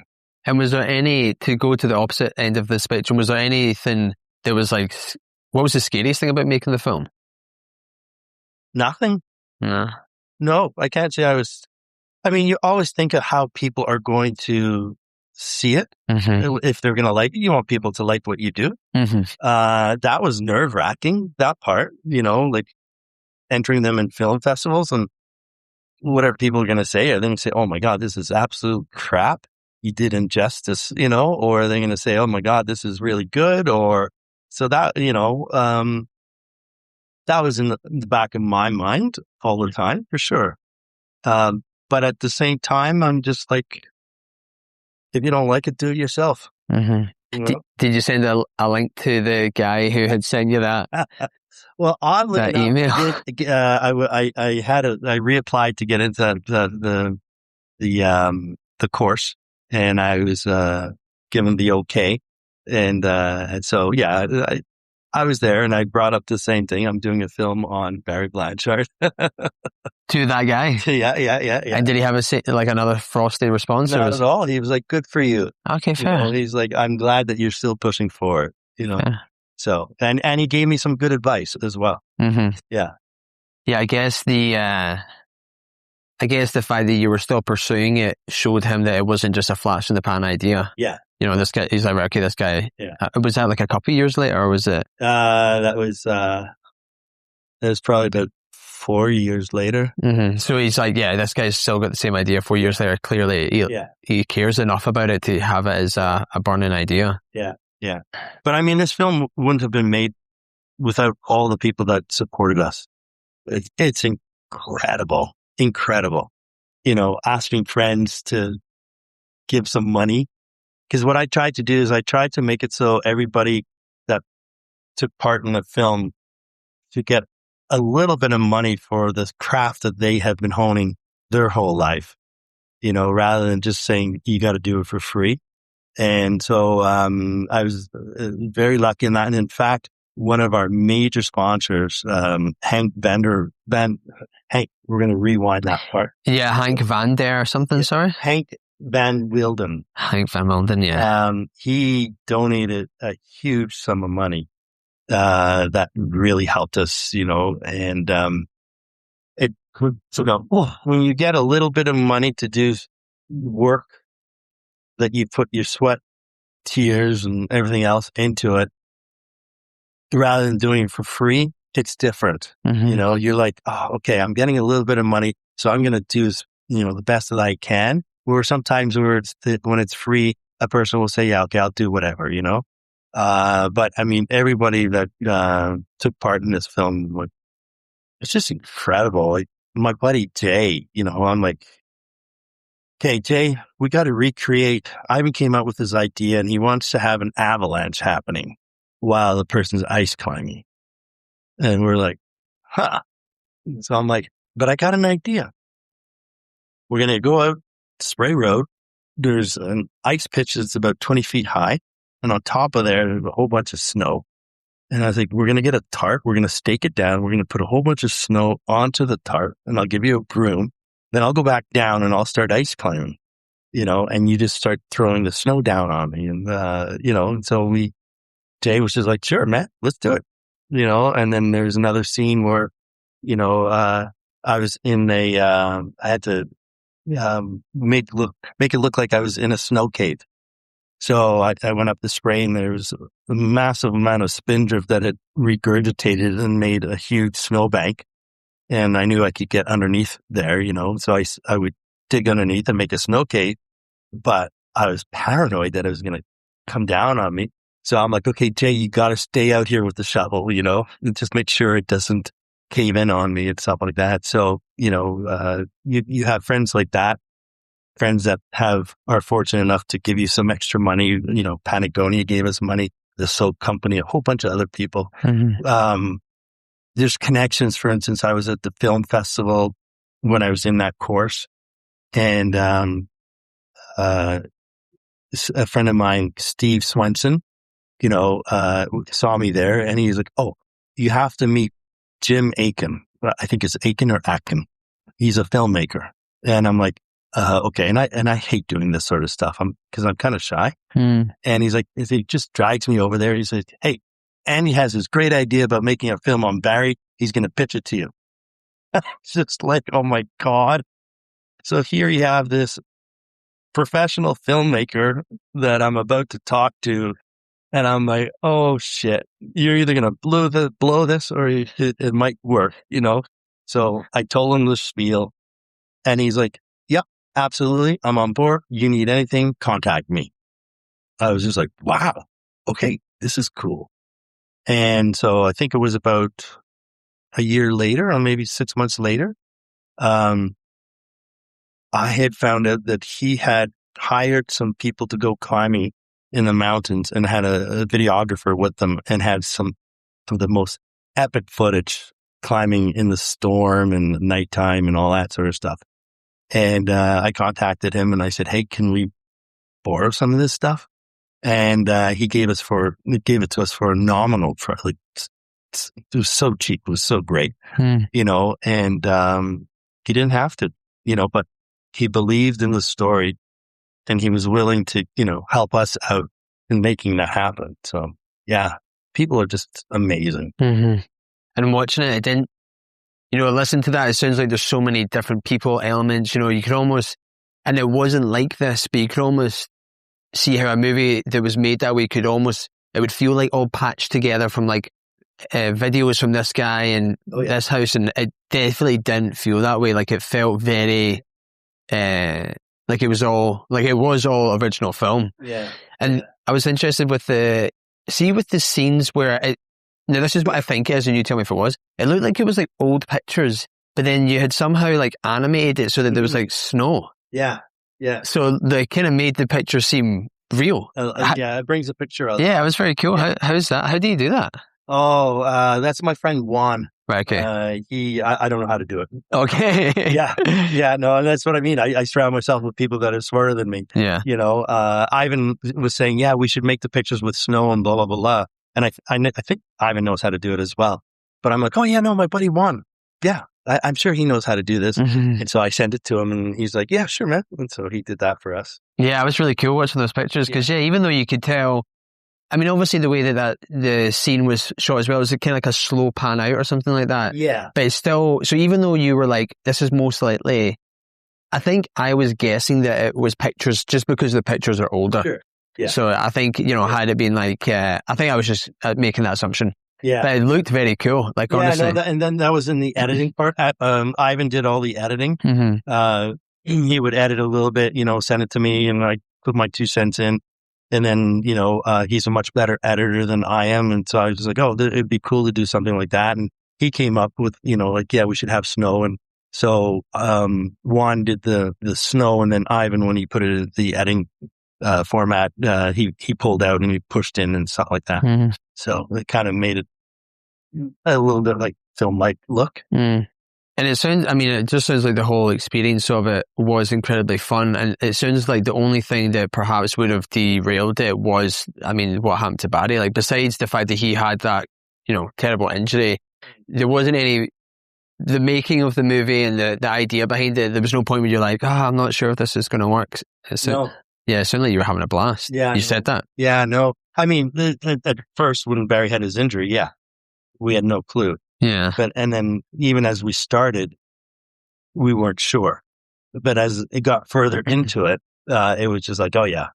And was there to go to the opposite end of the spectrum, was there anything that was like, what was the scariest thing about making the film? Nothing. No. No, I can't say I was. I mean, you always think of how people are going to see it. If they're going to like it, you want people to like what you do. That was nerve wracking, that part, like entering them in film festivals and whatever people are going to say. Are they going to say, oh my God, this is absolute crap. You did injustice, or are they going to say, oh my God, this is really good? Or so that, that was in the back of my mind all the time, for sure. But at the same time, I'm just like, if you don't like it, do it yourself. Did you send a link to the guy who had sent you that? Well, oddly that enough, email. I reapplied to get into the course, and I was given the okay, and so yeah, I was there, and I brought up the same thing. I'm doing a film on Barry Blanchard. To that guy? Yeah. And did he have another frosty response? Not at all. He was like, good for you. Okay, fair. He's like, I'm glad that you're still pushing for it, Fair. So, and he gave me some good advice as well. Yeah. Yeah, I guess the fact that you were still pursuing it showed him that it wasn't just a flash in the pan idea. Yeah. This guy, he's like, okay, this guy, yeah. Was that like a couple of years later, or was it? That was probably about 4 years later. So he's like, yeah, this guy's still got the same idea 4 years later. Clearly, he cares enough about it to have it as a burning idea. Yeah. But I mean, this film wouldn't have been made without all the people that supported us. It's incredible. Asking friends to give some money. Because what I tried to do is I tried to make it so everybody that took part in the film to get a little bit of money for this craft that they have been honing their whole life, rather than just saying you got to do it for free. And so I was very lucky in that. And in fact, one of our major sponsors, Hank, we're going to rewind that part. Yeah, Hank Van Der or something, sorry? Hank Van Wilden. Hank Van Wilden, yeah. He donated a huge sum of money that really helped us, and when you get a little bit of money to do work that you put your sweat, tears, and everything else into it, rather than doing it for free, it's different. You're like, oh, okay, I'm getting a little bit of money, so I'm going to do, the best that I can. Where sometimes when it's free, a person will say, yeah, okay, I'll do whatever, But I mean, everybody that took part in this film, it's just incredible. Like my buddy Jay, I'm like, okay, Jay, we got to recreate. Ivan came out with this idea, and he wants to have an avalanche happening while the person's ice climbing. And we're like, huh. So I'm like, but I got an idea. We're going to go out Spray Road. There's an ice pitch that's about 20 feet high. And on top of there's a whole bunch of snow. And I was like, we're going to get a tarp. We're going to stake it down. We're going to put a whole bunch of snow onto the tarp, and I'll give you a broom. Then I'll go back down and I'll start ice climbing, and you just start throwing the snow down on me. And, and so Jay was just like, sure, man, let's do it, and then there's another scene where, I was in I had to, make it look like I was in a snow cave. So I went up the spray, and there was a massive amount of Spindrift that had regurgitated and made a huge snowbank. And I knew I could get underneath there, so I would dig underneath and make a snow cave. But I was paranoid that it was going to come down on me. So I'm like, okay, Jay, you got to stay out here with the shovel, and just make sure it doesn't cave in on me and stuff like that. So, you have friends like that. Friends that are fortunate enough to give you some extra money. Patagonia gave us money, the soap company, a whole bunch of other people. There's connections. For instance, I was at the film festival when I was in that course, and a friend of mine, Steve Swenson, saw me there, and he's like, "Oh, you have to meet Jim Aiken. I think it's Aiken or Atkin. He's a filmmaker." And I'm like, okay. And I hate doing this sort of stuff. Because I'm kind of shy. And he's like, he just drags me over there. He says, hey, Andy has this great idea about making a film on Barry. He's going to pitch it to you. It's just like, oh my God. So here you have this professional filmmaker that I'm about to talk to. And I'm like, oh shit, you're either going to blow this or it might work, you know? So I told him the spiel and he's like, yep, absolutely. I'm on board. You need anything, contact me. I was just like, wow, okay, this is cool. And so I think it was about a year later or maybe 6 months later, I had found out that he had hired some people to go climbing in the mountains and had a videographer with them and had some of the most epic footage climbing in the storm and nighttime and all that sort of stuff. And I contacted him and I said, hey, can we borrow some of this stuff? And he gave it to us for a nominal price. Like, it was so cheap. It was so great, you know, and he didn't have to, you know, but he believed in the story and he was willing to, you know, help us out in making that happen. So, yeah, people are just amazing. Mm-hmm. And watching it, I didn't, you know, listen to that. It sounds like there's so many different people, elements, you know, you could almost, and it wasn't like this, but you could almost see how a movie that was made that way could almost, it would feel like all patched together from like videos from this guy and this house. And it definitely didn't feel that way. Like it felt very, like it was all original film. Yeah. And I was interested with the scenes where now this is what I think it is, and you tell me if it was. It looked like it was like old pictures, but then you had somehow like animated it so that there was like snow. Yeah. Yeah. So they kind of made the picture seem real. Yeah, it brings a picture out. Yeah, it was very cool. Yeah. How's that? How do you do that? Oh, that's my friend Juan. Right, okay. I don't know how to do it. Okay. Yeah, no, and that's what I mean. I surround myself with people that are smarter than me. Yeah. You know, Ivan was saying, yeah, we should make the pictures with snow and blah, blah, blah, blah. And I think Ivan knows how to do it as well. But I'm like, oh yeah, no, my buddy Juan. Yeah, I'm sure he knows how to do this. Mm-hmm. And so I sent it to him and he's like, yeah, sure, man. And so he did that for us. Yeah, it was really cool watching those pictures because, even though you could tell, I mean, obviously the way that the scene was shot as well was kind of like a slow pan out or something like that. Yeah. But it's still, so even though you were like, this is most likely, I think I was guessing that it was pictures just because the pictures are older. Sure. Yeah. So I think, you know, had it been like, I think I was just making that assumption. Yeah. But it looked very cool. Like, honestly. No, and then that was in the editing part. Ivan did all the editing. Mm-hmm. He would edit a little bit, you know, send it to me and I put my 2 cents in. And then, you know, he's a much better editor than I am. And so I was like, oh, it'd be cool to do something like that. And he came up with, you know, like, yeah, we should have snow. And so Juan did the snow. And then Ivan, when he put it in the editing format, he pulled out and he pushed in and stuff like that. Mm-hmm. So it kind of made it a little bit like film-like look. Mm. And it just sounds like the whole experience of it was incredibly fun. And it sounds like the only thing that perhaps would have derailed it was, I mean, what happened to Barry. Like, besides the fact that he had that, you know, terrible injury, there wasn't the making of the movie and the idea behind it, there was no point where you're like, I'm not sure if this is going to work. No. Yeah, it sounded like you were having a blast. Yeah. You said that. Yeah, no. I mean, at first when Barry had his injury, we had no clue. Yeah. And then even as we started, we weren't sure. But as it got further into it, it was just like, oh yeah,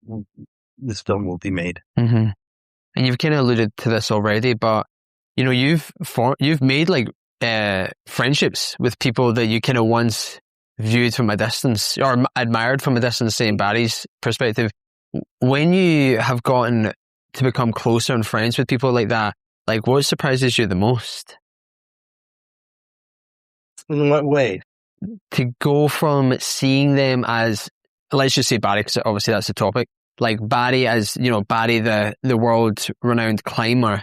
this film will be made. Mm-hmm. And you've kind of alluded to this already, but you know, you've made like friendships with people that you kind of once viewed from a distance or admired from a distance, say in Barry's perspective. When you have gotten to become closer and friends with people like that, like what surprises you the most? In what way? To go from seeing them as, let's just say Barry, because obviously that's the topic, like Barry as, you know, Barry the world-renowned climber,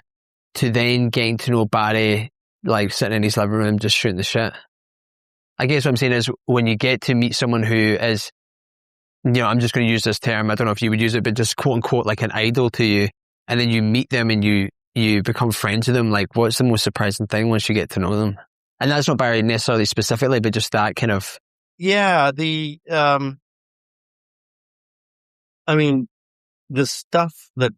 to then getting to know Barry like sitting in his living room just shooting the shit. I guess what I'm saying is when you get to meet someone who is, you know, I'm just going to use this term, I don't know if you would use it, but just quote unquote like an idol to you, and then you meet them and you become friends with them, like what's the most surprising thing once you get to know them? And that's not Barry necessarily specifically, but just that kind of... Yeah, I mean, the stuff that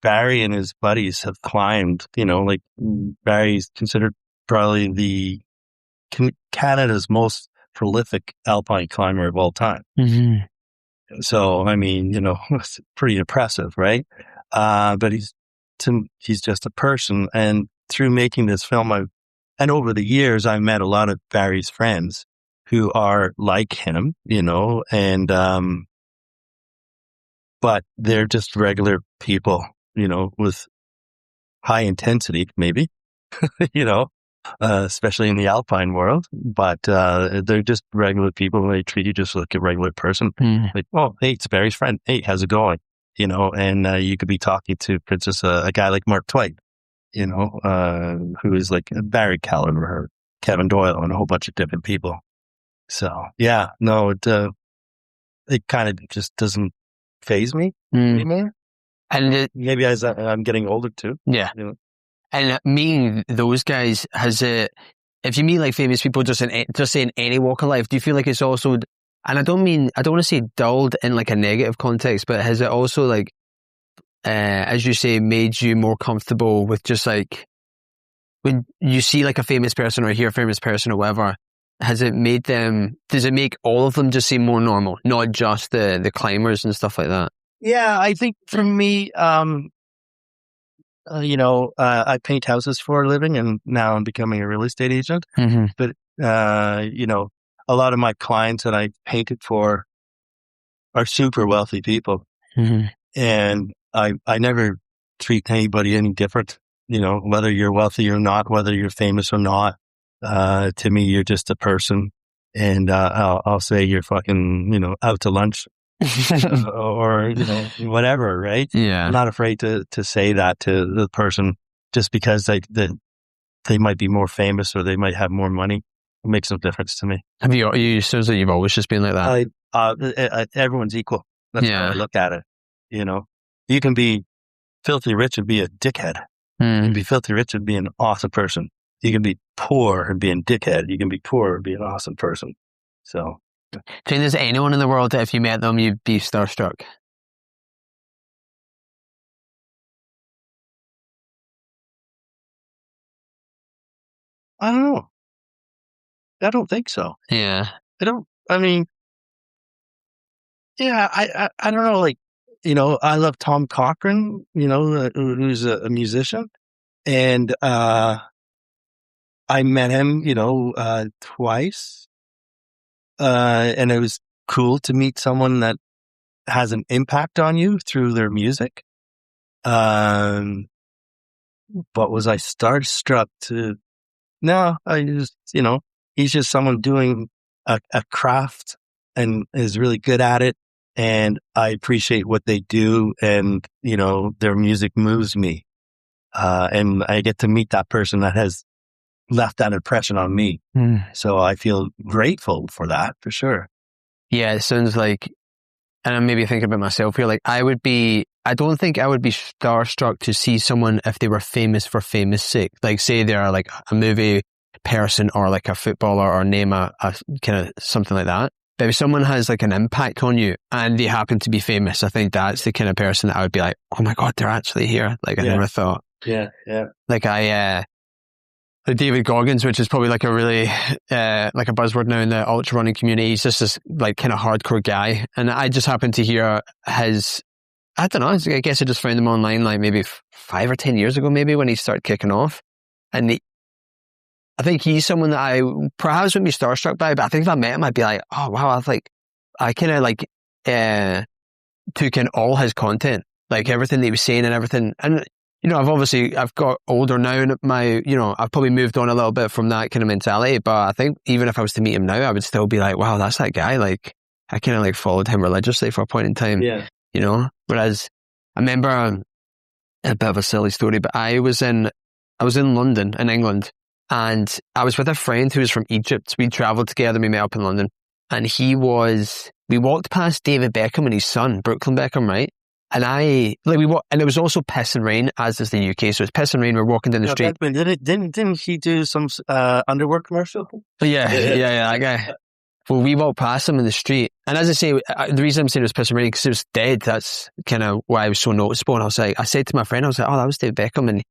Barry and his buddies have climbed, you know, like Barry's considered probably the Canada's most prolific alpine climber of all time. Mm-hmm. So, I mean, it's pretty impressive, right? But he's just a person. And through making this film, and over the years, I met a lot of Barry's friends who are like him, and, but they're just regular people, with high intensity, maybe, especially in the alpine world, but, they're just regular people. They treat you just like a regular person. Like, oh, hey, it's Barry's friend. Hey, how's it going? And, you could be talking to a guy like Mark Twain, who is like Barry Callen or Kevin Doyle and a whole bunch of different people. So yeah, no, it kind of just doesn't faze me anymore. And maybe as I'm getting older too. Yeah. And meeting those guys, if you meet like famous people just in any walk of life, do you feel like it's also, and I don't want to say dulled in like a negative context, but has it also like, as you say, made you more comfortable with just like, when you see like a famous person or hear a famous person or whatever, does it make all of them just seem more normal, not just the climbers and stuff like that? Yeah, I think for me, I paint houses for a living, and now I'm becoming a real estate agent. Mm-hmm. But, a lot of my clients that I painted for are super wealthy people. Mm-hmm. And I never treat anybody any different, whether you're wealthy or not, whether you're famous or not. To me, you're just a person. And, I'll say you're fucking, out to lunch or, whatever, right? Yeah. I'm not afraid to say that to the person just because they might be more famous or they might have more money. It makes no difference to me. You sounds like you've always just been like that. Everyone's equal. That's how I look at it. You can be filthy rich and be a dickhead. You can be filthy rich and be an awesome person. You can be poor and be a dickhead. You can be poor and be an awesome person. So, do you think there's anyone in the world that if you met them, you'd be starstruck? I don't know. I don't think so. Yeah. I don't know. Like, I love Tom Cochran, who's a musician. And, I met him, twice. And it was cool to meet someone that has an impact on you through their music. But was I starstruck no, I just, he's just someone doing a craft and is really good at it. And I appreciate what they do. And, their music moves me. And I get to meet that person that has left that impression on me. So I feel grateful for that, for sure. Yeah, it sounds like, and I'm maybe thinking about myself here, like I don't think I would be starstruck to see someone if they were famous for famous sake. Like say they're like a movie person or like a footballer or name a kind of something like that. But if someone has like an impact on you and they happen to be famous, I think that's the kind of person that I would be like, oh my God, they're actually here. Like I never thought. Yeah. Like David Goggins, which is probably like a really, like a buzzword now in the ultra running community. He's just this like kind of hardcore guy. And I just happened to hear I don't know, I guess I just found him online like maybe 5 or 10 years ago, maybe when he started kicking off. And I think he's someone that I perhaps wouldn't be starstruck by, but I think if I met him, I'd be like, oh wow, I kind of like, took in all his content, like everything that he was saying and everything. And I've got older now and I've probably moved on a little bit from that kind of mentality, but I think even if I was to meet him now, I would still be like, wow, that's that guy. Like I kind of like followed him religiously for a point in time, whereas I remember a bit of a silly story, but I was in London in England and I was with a friend who was from Egypt. We traveled together, we met up in London and we walked past David Beckham and his son, Brooklyn Beckham, right? And and it was also piss and rain, as is the UK. So it's piss and rain. We're walking down the street. Didn't he do some underwear commercial? Yeah, that guy. Well, we walked past him in the street, and as I say, the reason I'm saying it was piss and rain because it was dead. That's kind of why it was so noticeable. And I said to my friend, I was like, "Oh, that was David Beckham." And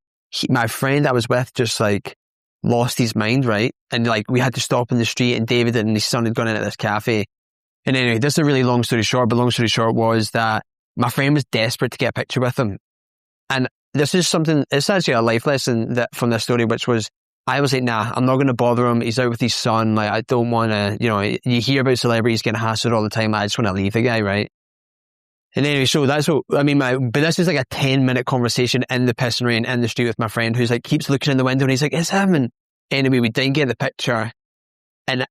my friend I was with just like lost his mind, right? And like we had to stop in the street, and David and his son had gone into this cafe. And anyway, this is a really long story short, but long story short was that my friend was desperate to get a picture with him. And this is something, it's actually a life lesson that from this story, which was, I was like, nah, I'm not going to bother him. He's out with his son. Like, I don't want to, you know, you hear about celebrities getting hassled all the time. I just want to leave the guy, right? And anyway, so that's what, I mean, but this is like a 10-minute conversation in the pissing rain in the street with my friend who's like, keeps looking in the window and he's like, it's him. And anyway, we didn't get the picture. And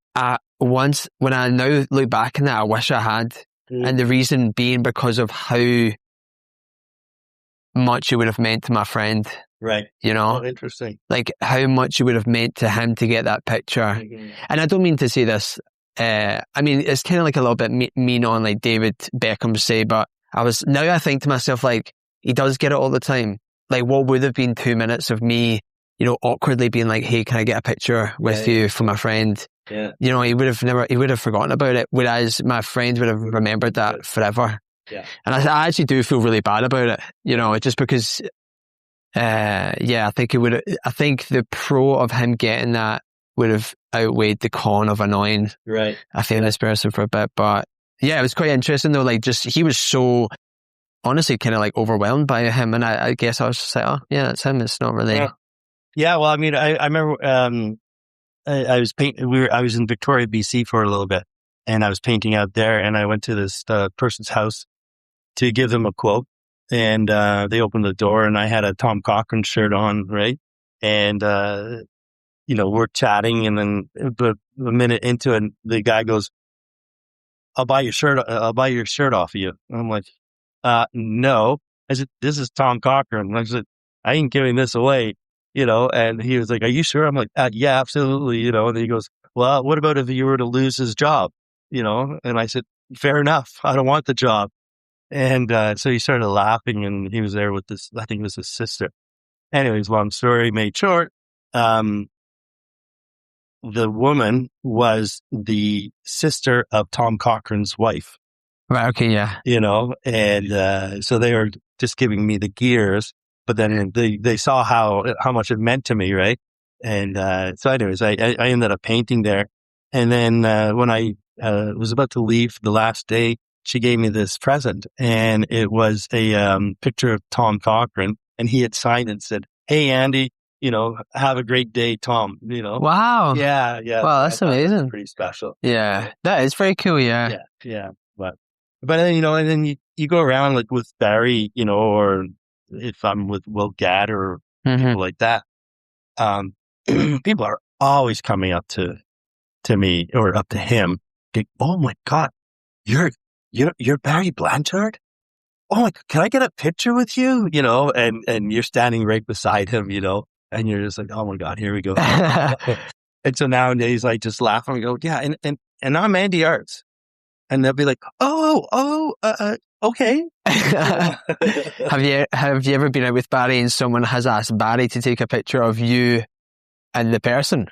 once, when I now look back on that, I wish I had. And the reason being because of how much it would have meant to my friend. Right. You know? Oh, interesting. Like how much it would have meant to him to get that picture. Mm-hmm. And I don't mean to say this, I mean, it's kind of like a little bit mean on like David Beckham say, but now I think to myself, like, he does get it all the time. Like what would have been 2 minutes of me, you know, awkwardly being like, hey, can I get a picture with you for my friend? Yeah. You know, he would have forgotten about it. Whereas my friend would have remembered that forever. Yeah. And I actually do feel really bad about it, you know, just because, I think I think the pro of him getting that would have outweighed the con of annoying a famous person for a bit. But yeah, it was quite interesting though. Like he was so honestly kind of like overwhelmed by him. And I guess I was just like, oh yeah, that's him. It's not really. Yeah. Well, I mean, I remember, I was in Victoria, BC for a little bit, and I was painting out there, and I went to this person's house to give them a quote, and they opened the door, and I had a Tom Cochrane shirt on, right? And you know, we're chatting, and then but a minute into it, the guy goes, I'll buy your shirt off of you. And I'm like, no. I said, this is Tom Cochrane. And I said, I ain't giving this away. You know, and he was like, are you sure? I'm like, yeah, absolutely. You know, and then he goes, well, what about if you were to lose his job? You know, and I said, fair enough. I don't want the job. And so he started laughing, and he was there with this, I think it was his sister. Anyways, long story made short, the woman was the sister of Tom Cochrane's wife. Right, okay, yeah. You know, and so they were just giving me the gears. But then they saw how much it meant to me, right? And so anyways, I ended up painting there. And then when I was about to leave the last day, she gave me this present. And it was a picture of Tom Cochrane. And he had signed it and said, hey, Andy, you know, have a great day, Tom. You know? Wow. Yeah. Wow, that's amazing. Pretty special. Yeah, that is very cool, yeah. Yeah. But then, you know, and then you go around like with Barry, you know, or if I'm with Will Gadd or people like that, people are always coming up to me or up to him. Going, oh my God, you're Barry Blanchard? Oh my God, can I get a picture with you? You know, and you're standing right beside him, you know, and you're just like, oh my God, here we go. And so nowadays I just laugh and go, yeah, and I'm Andy Arts. And they'll be like, okay. Have you ever been out with Barry and someone has asked Barry to take a picture of you and the person?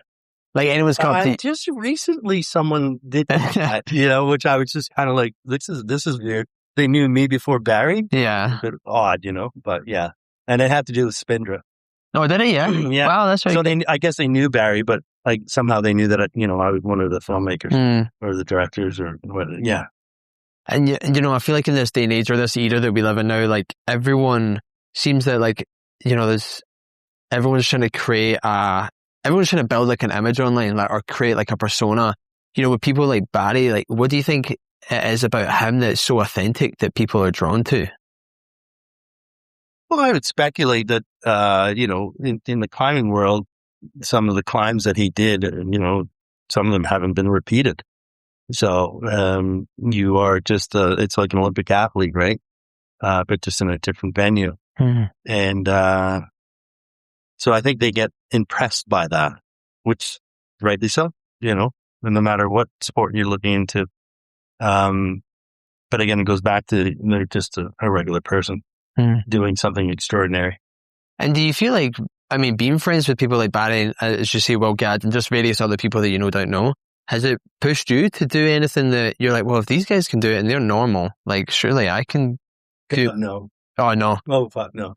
Like anyone's come up to you? Just recently someone did that, you know, which I was just kind of like, this is weird. They knew me before Barry. Yeah. A bit odd, you know, but yeah. And it had to do with Spindrift. Oh, did it? Yeah. Yeah. Wow, that's right. So I guess they knew Barry, but like somehow they knew that, you know, I was one of the filmmakers or the directors or what. Yeah. And you know, I feel like in this day and age or this era that we live in now, like everyone seems that like, you know, everyone's trying to build like an image online, like, or create like a persona. You know, with people like Barry, like, what do you think it is about him that's so authentic that people are drawn to? Well, I would speculate that, you know, in the climbing world, some of the climbs that he did, you know, some of them haven't been repeated. So, you are just, it's like an Olympic athlete, right? But just in a different venue. Mm-hmm. And, so I think they get impressed by that, which rightly so, you know, no matter what sport you're looking into. But again, it goes back to they're just a regular person doing something extraordinary. And do you feel like, I mean, being friends with people like Barry, as you say, Will Gadd, and just various other people that you know don't know, has it pushed you to do anything that you're like, well, if these guys can do it and they're normal, like surely I can do? No. Oh, no. Oh, fuck, no.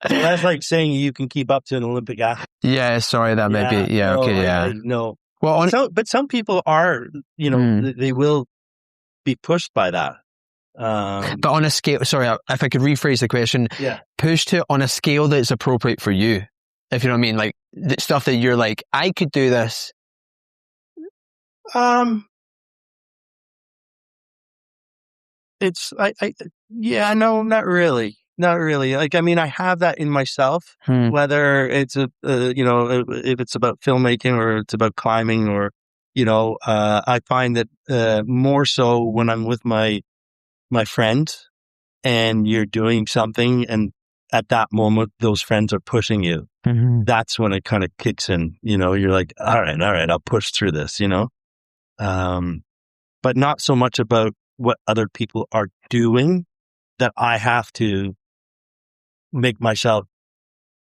That's like saying you can keep up to an Olympic athlete. Yeah, sorry, that might be, yeah, no, okay, yeah. No. Well, But some people are, they will be pushed by that. But on a scale, sorry, if I could rephrase the question, push to on a scale that's appropriate for you. If you know what I mean, like the stuff that you're like, I could do this. It's, no, not really. Not really. Like, I mean, I have that in myself, whether it's if it's about filmmaking or it's about climbing or, I find that, more so when I'm with my friends and you're doing something and at that moment, those friends are pushing you. That's when it kind of kicks in, you're like, all right, I'll push through this, but not so much about what other people are doing that I have to make myself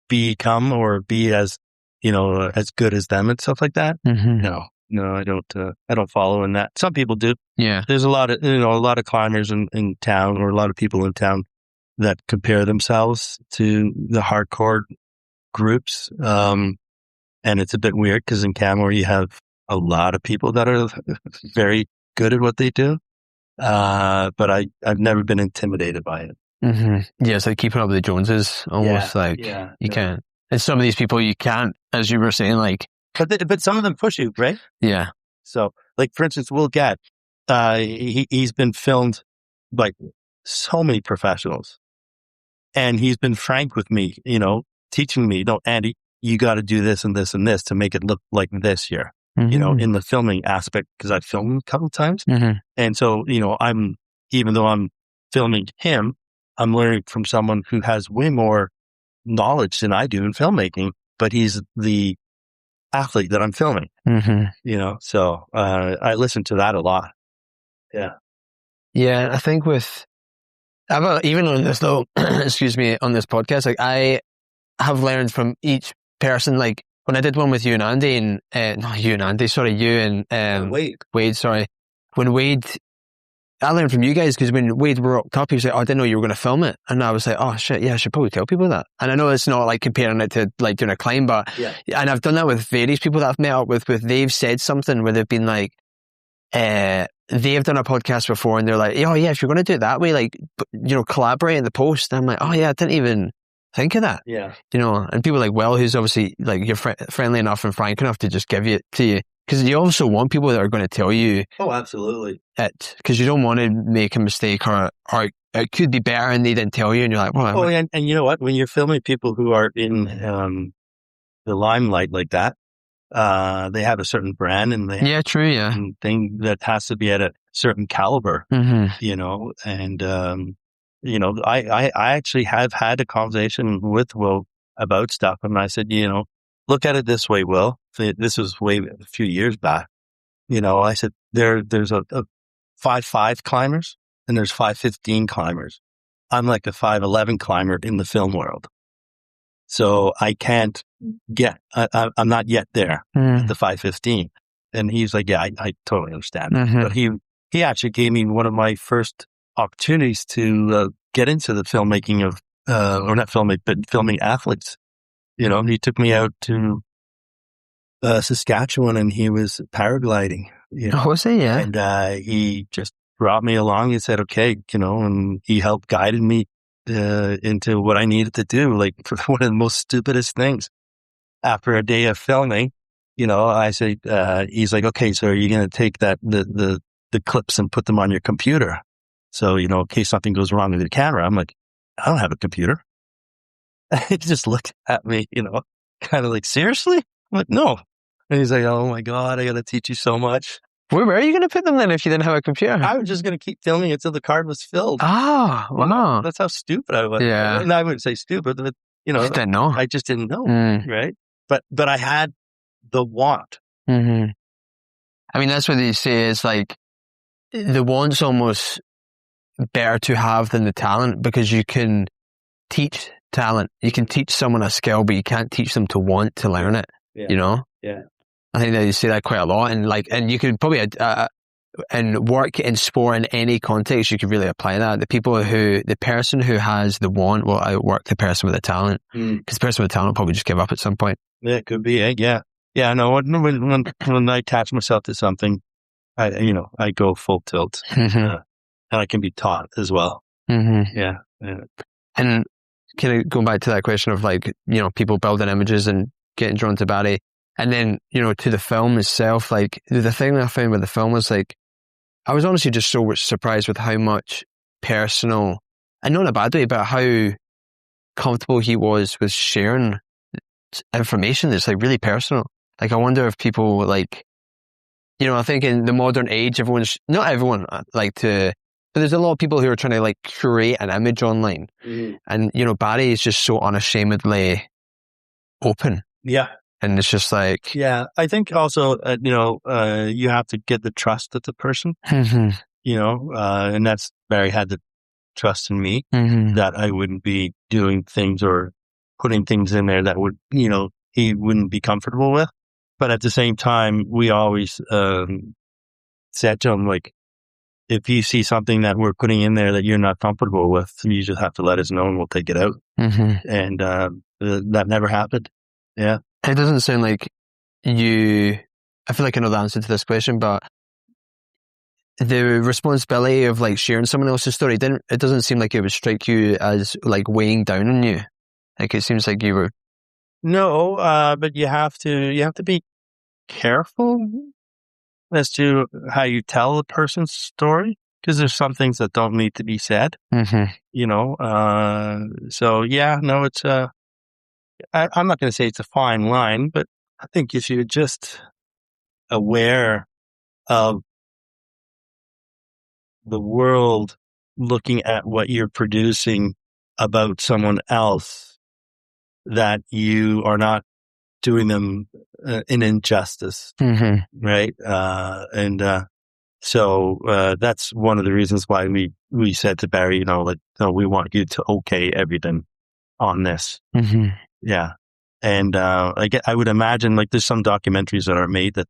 become or be as, as good as them and stuff like that. No, I don't follow in that. Some people do. Yeah. There's a lot of climbers in town or a lot of people in town that compare themselves to the hardcore groups. And it's a bit weird because in Canmore you have a lot of people that are very good at what they do. But I've never been intimidated by it. Yeah, it's like keeping up with the Joneses, almost you can't. And some of these people you can't, as you were saying, like. But some of them push you, right? Yeah. So, like for instance, Will Gadd, he's been filmed by so many professionals, and he's been frank with me, teaching me, no, Andy, you got to do this and this and this to make it look like this here. In the filming aspect, because I've filmed a couple of times. And so, even though I'm filming him, I'm learning from someone who has way more knowledge than I do in filmmaking, but he's the athlete that I'm filming, so, I listen to that a lot. Yeah. Yeah. I think even on this though, excuse me, on this podcast, like I have learned from each person, like, when I did one with you and Andy and, not you and Andy, sorry, you and, Wade, sorry. When Wade, I learned from you guys because when Wade rocked up, he was like, oh, I didn't know you were going to film it. And I was like, oh shit, yeah, I should probably tell people that. And I know it's not like comparing it to like doing a climb, but, and I've done that with various people that I've met up with they've said something where they've been like, they've done a podcast before and they're like, oh yeah, if you're going to do it that way, like, collaborate in the post. And I'm like, oh yeah, I didn't even think of that. Yeah. And people like Will, who's obviously like you're friendly enough and frank enough to just give it to you. Because you also want people that are going to tell you. Oh, absolutely. It. Because you don't want to make a mistake or it could be better and they didn't tell you and you're like, well. Oh, and you know what? When you're filming people who are in the limelight like that, they have a certain brand and they have true, yeah. thing that has to be at a certain caliber, and I actually have had a conversation with Will about stuff, and I said, look at it this way, Will. This was a few years back. I said there's a 5'5" climbers and there's 5'15" climbers. I'm like a 5'11" climber in the film world, so I can't get. I'm not yet there at the 5'15". And he's like, yeah, I totally understand. But he actually gave me one of my first opportunities to get into the filmmaking of, or not filmmaking, but filming athletes. He took me out to Saskatchewan and he was paragliding. Oh, was he? Yeah. And he just brought me along and said, okay, and he helped guided me into what I needed to do, like for one of the most stupidest things. After a day of filming, I said, he's like, okay, so are you going to take the clips and put them on your computer? So, in case something goes wrong with the camera. I'm like, I don't have a computer. He just looked at me, kind of like, seriously? I'm like, no. And he's like, oh my God, I got to teach you so much. Where were you going to put them then if you didn't have a computer? I was just going to keep filming until the card was filled. Ah, wow. That's how stupid I was. Yeah. And I wouldn't say stupid, but, I didn't know. I just didn't know, right? But I had the want. I mean, that's what they say is like, the want's almost better to have than the talent because you can teach talent. You can teach someone a skill, but you can't teach them to want to learn it, Yeah. Yeah. I think that you say that quite a lot. And you could probably in work, in sport, in any context, you could really apply that. The person who has the want will outwork the person with the talent. Because the person with the talent will probably just give up at some point. Yeah, it could be. Yeah. Yeah, no, when I attach myself to something, I go full tilt. And I can be taught as well. Yeah. And kind of going back to that question of like, people building images and getting drawn to Barry. And then, to the film itself, like the thing I found with the film was like, I was honestly just so surprised with how much personal, and not in a bad way, but how comfortable he was with sharing information that's like really personal. Like, I wonder if people like, I think in the modern age, not everyone but there's a lot of people who are trying to like create an image online. And, Barry is just so unashamedly open. Yeah. And it's just like... Yeah, I think also, you have to get the trust of the person, and that's Barry had the trust in me that I wouldn't be doing things or putting things in there that would, he wouldn't be comfortable with. But at the same time, we always said to him, like, if you see something that we're putting in there that you're not comfortable with, you just have to let us know and we'll take it out. And that never happened. Yeah. It doesn't sound like I feel like I know the answer to this question, but the responsibility of like sharing someone else's story it doesn't seem like it would strike you as like weighing down on you. Like, it seems like you were... No, but you have to be careful as to how you tell a person's story, because there's some things that don't need to be said, so yeah, no, it's I'm not going to say it's a fine line, but I think if you're just aware of the world looking at what you're producing about someone else, that you are not doing them an injustice, right? So that's one of the reasons why we said to Barry, no, we want you to okay everything on this. Yeah. And I would imagine like there's some documentaries that are made that,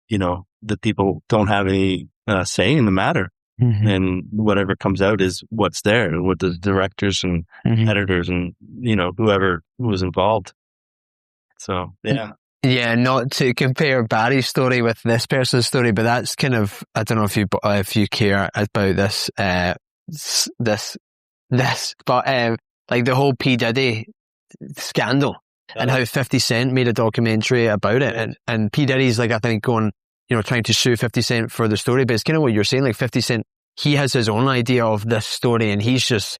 that people don't have any say in the matter. And whatever comes out is what's there, what the directors and editors and, whoever was involved. So, yeah. Yeah, not to compare Barry's story with this person's story, but that's kind of, I don't know if you care about this, but like the whole P. Diddy scandal and how 50 Cent made a documentary about it. And P. Diddy's like, I think going, trying to sue 50 Cent for the story, but it's kind of what you're saying, like 50 Cent, he has his own idea of this story and he's just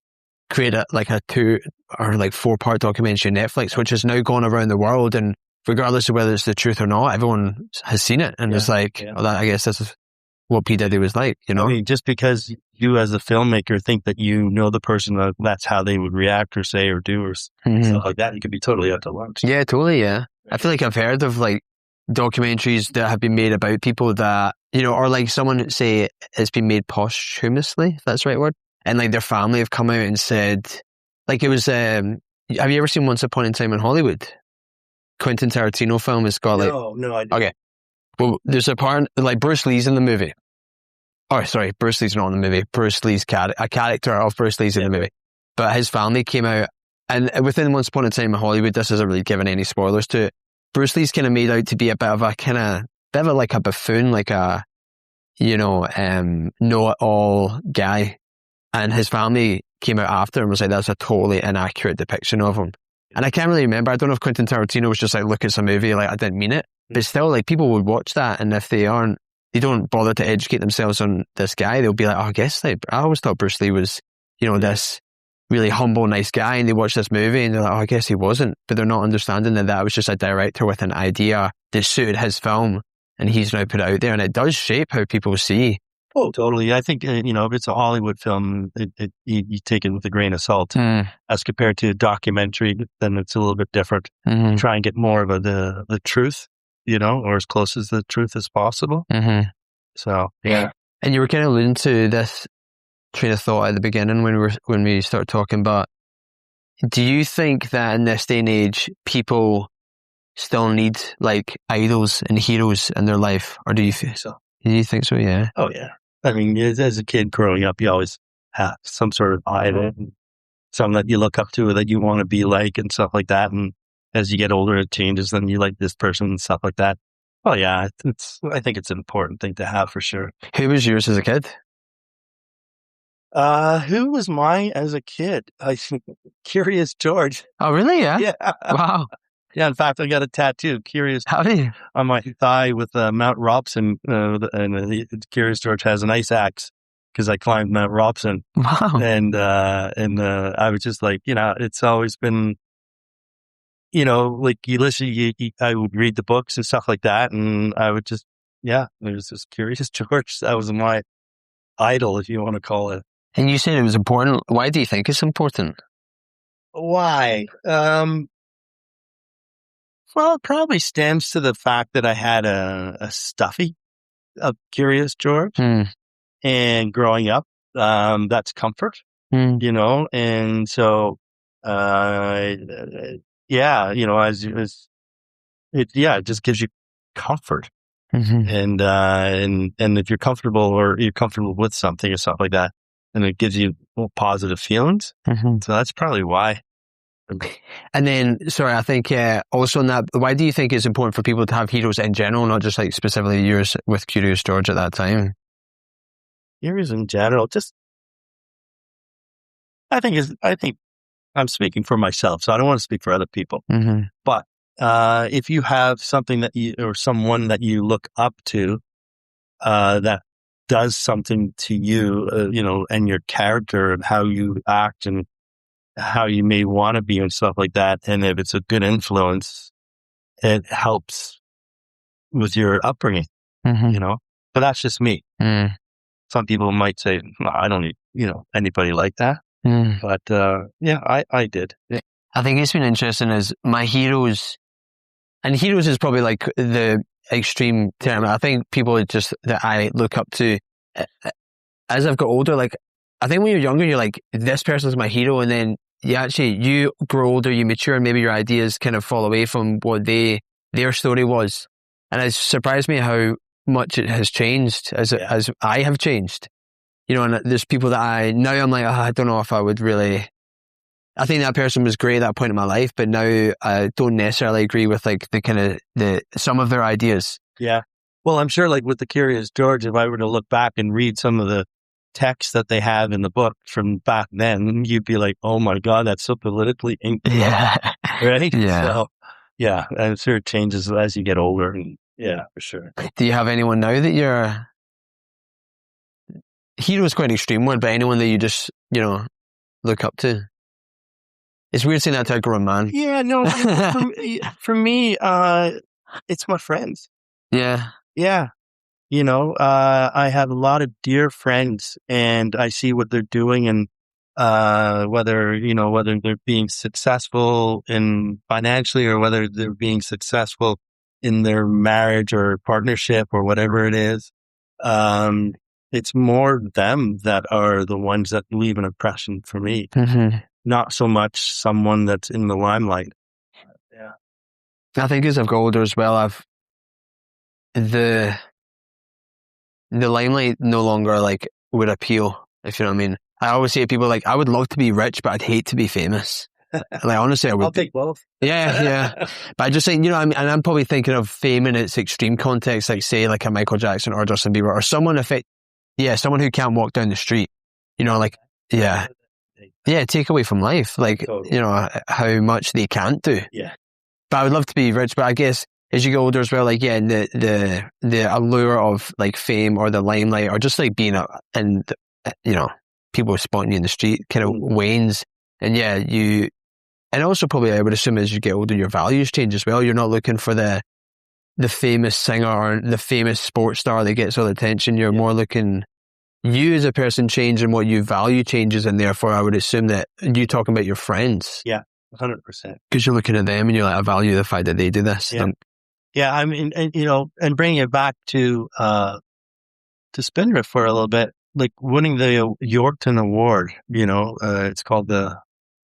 created like a 2 or like 4-part documentary on Netflix, which has now gone around the world, and regardless of whether it's the truth or not, everyone has seen it. And it's like, well, I guess this is what P. Diddy was like, I mean, just because you as a filmmaker think that the person, that's how they would react or say or do or stuff like that, you could be totally out to lunch. Yeah, totally, yeah. I feel like I've heard of like documentaries that have been made about people that, or like someone say it's been made posthumously, if that's the right word. And like their family have come out and said, like it was, have you ever seen Once Upon a Time in Hollywood? Quentin Tarantino film has got like... No, I didn't. Okay. Well, there's a part, like Bruce Lee's in the movie. Oh, sorry, Bruce Lee's not in the movie. Bruce Lee's a character of Bruce Lee's in the movie. But his family came out, and within Once Upon a Time in Hollywood, this isn't really giving any spoilers to it. Bruce Lee's kind of made out to be a bit of like a buffoon, like a, know-it-all guy. And his family came out after and was like, that's a totally inaccurate depiction of him. And I can't really remember. I don't know if Quentin Tarantino was just like, look, it's a movie, like I didn't mean it. But still, like people would watch that, and if they don't bother to educate themselves on this guy, they'll be like, oh, I guess I always thought Bruce Lee was, this really humble, nice guy, and they watch this movie and they're like, oh, I guess he wasn't. But they're not understanding that was just a director with an idea that suited his film, and he's now put it out there, and it does shape how people see. Oh, totally. I think, if it's a Hollywood film, you take it with a grain of salt. As compared to a documentary, then it's a little bit different. You try and get more of the truth, or as close as the truth as possible. So, yeah. And you were kind of alluding to this train of thought at the beginning when we start talking, but do you think that in this day and age, people still need like idols and heroes in their life, or do you feel so? You think so? Yeah. Oh yeah. I mean, as a kid growing up, you always have some sort of idol, some that you look up to that you want to be like and stuff like that. And as you get older, it changes. Then you like this person and stuff like that. Oh yeah, I think it's an important thing to have for sure. Who was yours as a kid? Who was mine as a kid? I think Curious George. Oh, really? Yeah. Yeah. Wow. Yeah. In fact, I got a tattoo, Curious, How do you? on my thigh with Mount Robson. Curious George has an ice axe because I climbed Mount Robson. Wow. And I was just like, it's always been, like you listen, I would read the books and stuff like that. And I would just, there's this Curious George. That was my idol, if you want to call it. And you said it was important. Why do you think it's important? Why? Well, it probably stems to the fact that I had a stuffy of Curious George, and growing up, that's comfort, and so, it just gives you comfort, and if you're comfortable or you're comfortable with something or something like that, and it gives you positive feelings. So that's probably why. And then, sorry, I think also on that, why do you think it's important for people to have heroes in general, not just like specifically yours with Curious George at that time? Heroes in general, just I think I'm speaking for myself, so I don't want to speak for other people. But if you have something that or someone that you look up to, that does something to you, and your character and how you act and how you may want to be and stuff like that. And if it's a good influence, it helps with your upbringing, but that's just me. Some people might say, no, I don't need, anybody like that. But, I did. Yeah. I think it's been interesting is my heroes, and heroes is probably like the extreme term. I think people just that I look up to as I've got older, like I think when you're younger, you're like, this person's my hero. And then you grow older, you mature, and maybe your ideas kind of fall away from what their story was. And it's surprised me how much it has changed as I have changed. And there's people that I'm like, I don't know if I would really, I think that person was great at that point in my life, but now I don't necessarily agree with like the kind of some of their ideas. Yeah. Well, I'm sure like with the Curious George, if I were to look back and read some of the text that they have in the book from back then, you'd be like, oh my God, that's so politically incorrect. Yeah. Right? Yeah. So, yeah, I'm sure it changes as you get older. And yeah, for sure. Do you have anyone now that you're, hero is quite an extreme word, but anyone that you just, look up to? It's weird saying that to a grown man. Yeah, no, for me, it's my friends. Yeah. Yeah. I have a lot of dear friends and I see what they're doing and, whether they're being successful in financially or whether they're being successful in their marriage or partnership or whatever it is. It's more them that are the ones that leave an impression for me. Not so much someone that's in the limelight. Yeah. I think as I've got older as well, the limelight no longer like would appeal, if you know what I mean. I always say to people like, I would love to be rich, but I'd hate to be famous. Like honestly, I would. I'll take both. Yeah. But I just think, and I'm probably thinking of fame in its extreme context, like say like a Michael Jackson or Justin Bieber or someone someone who can't walk down the street, take away from life, like, totally. How much they can't do. Yeah. But I would love to be rich, but I guess as you get older as well, like, the allure of like fame or the limelight or just like being people spotting you in the street kind of wanes. And and also probably I would assume as you get older, your values change as well. You're not looking for the famous singer or the famous sports star that gets all the attention. You're more looking, you as a person change and what you value changes. And therefore I would assume that you talking about your friends. Yeah. 100%. Because you're looking at them and you're like, I value the fact that they do this. Yeah. I mean, and bringing it back to Spindrift for a little bit, like winning the Yorkton Award, it's called the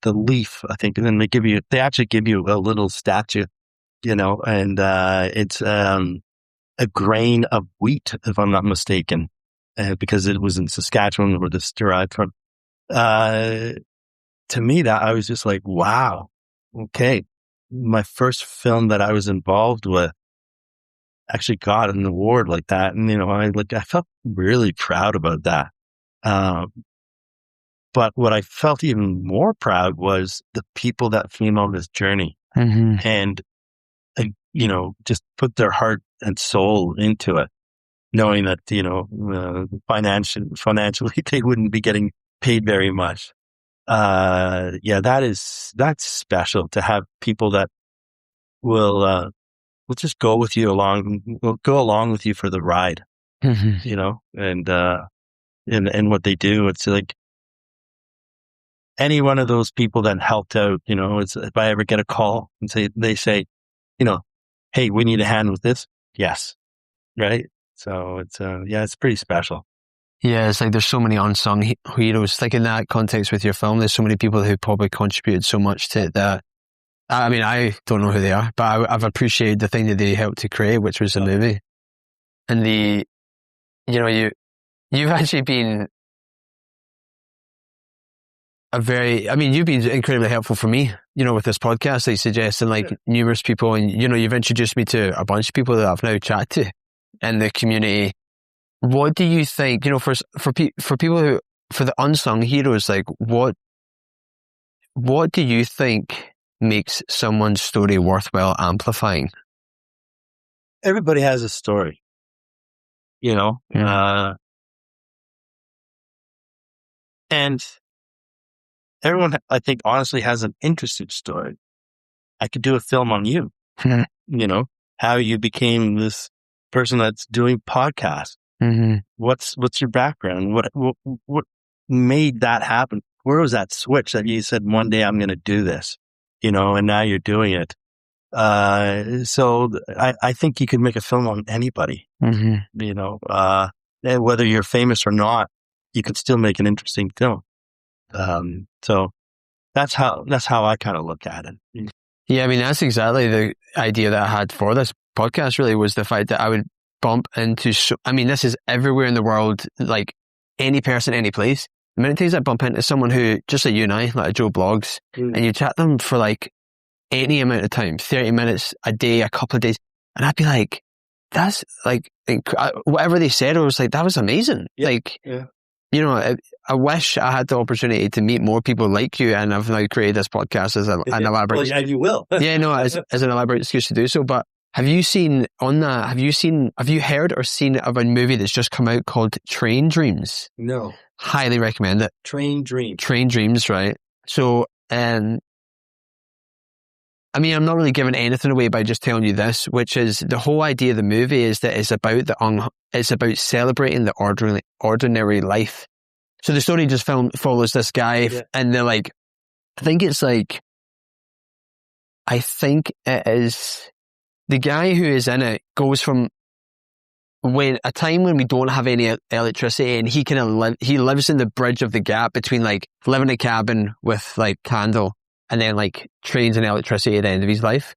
Leaf, I think. And then they actually give you a little statue, and it's, a grain of wheat, if I'm not mistaken, because it was in Saskatchewan where this derived from. To me, that I was just like, wow, okay. My first film that I was involved with actually got an award like that. And, I felt really proud about that. But what I felt even more proud was the people that came on this journey and, just put their heart and soul into it, knowing that, financially, they wouldn't be getting paid very much. That's special to have people that will just go with you will go along with you for the ride, and what they do. It's like any one of those people that helped out, it's, if I ever get a call and they say, hey, we need a hand with this. Yes. Right. So it's pretty special. Yeah, it's like there's so many unsung heroes. Like in that context with your film, there's so many people who probably contributed so much to it that, I mean, I don't know who they are, but I've appreciated the thing that they helped to create, which was the movie. And you've actually been you've been incredibly helpful for me, with this podcast, like suggesting numerous people, and, you've introduced me to a bunch of people that I've now chatted to in the community. What do you think, for people for the unsung heroes, like what do you think makes someone's story worthwhile amplifying? Everybody has a story, and everyone, I think, honestly has an interesting story. I could do a film on you, how you became this person that's doing podcasts. What's your background? What made that happen? Where was that switch that you said, one day I'm going to do this, and now you're doing it. So I think you could make a film on anybody, whether you're famous or not, you could still make an interesting film. So that's how I kind of look at it. Yeah. I mean, that's exactly the idea that I had for this podcast, really, was the fact that I would bump into, this is everywhere in the world, like any person, any place. The minute times I bump into someone who, just like you and I, like Joe Blogs, and you chat them for like any amount of time, 30 minutes, a day, a couple of days, and I'd be like, that's like, whatever they said, I was like, that was amazing. I wish I had the opportunity to meet more people like you, and I've now created this podcast as an elaborate... Well, yeah, you will. as an elaborate excuse to do so. But have you heard or seen of a movie that's just come out called Train Dreams? No. Highly recommend it. Train Dreams, right? So, I'm not really giving anything away by just telling you this, which is the whole idea of the movie is that it's about celebrating the ordinary life. So the story just follows this guy, and they're like, I think it is the guy who is in it goes from a time when we don't have any electricity, and he lives in the bridge of the gap between like living in a cabin with like candle and then like trains and electricity at the end of his life.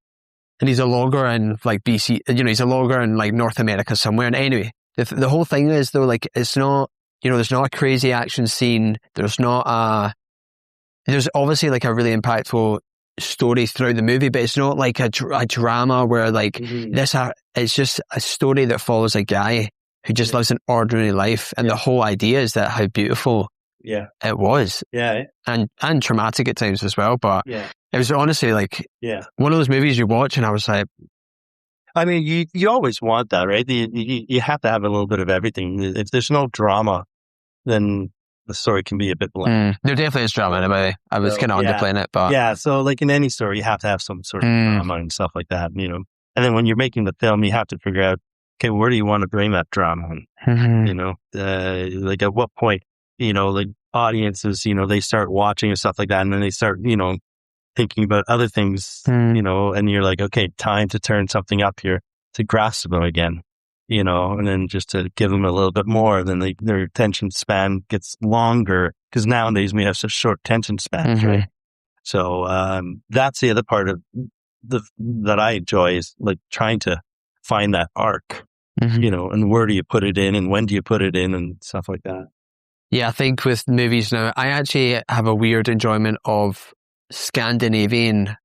And he's a logger in like BC, he's a logger in like North America somewhere. And anyway, the whole thing is though, like, it's not, there's not a crazy action scene. There's obviously like a really impactful story throughout the movie, but it's not like a drama where like it's just a story that follows a guy who just lives an ordinary life. And the whole idea is that how beautiful it was. And traumatic at times as well. But it was honestly like one of those movies you watch and I was like, I mean, you always want that, right? You have to have a little bit of everything. If there's no drama, then the story can be a bit bland. There definitely is drama in it, but I was kind of underplaying it. But so like in any story, you have to have some sort of drama and stuff like that, And then when you're making the film, you have to figure out, okay, where do you want to bring that drama in? Like at what point, like audiences, they start watching and stuff like that, and then they start, thinking about other things, and you're like, okay, time to turn something up here to grasp them again, and then just to give them a little bit more, then their attention span gets longer, because nowadays we have such short attention spans, right? So that's the other part of that I enjoy, is like trying to find that arc, Mm-hmm. and where do you put it in and when do you put it in and stuff like that. Yeah, I think with movies now, I actually have a weird enjoyment of Scandinavian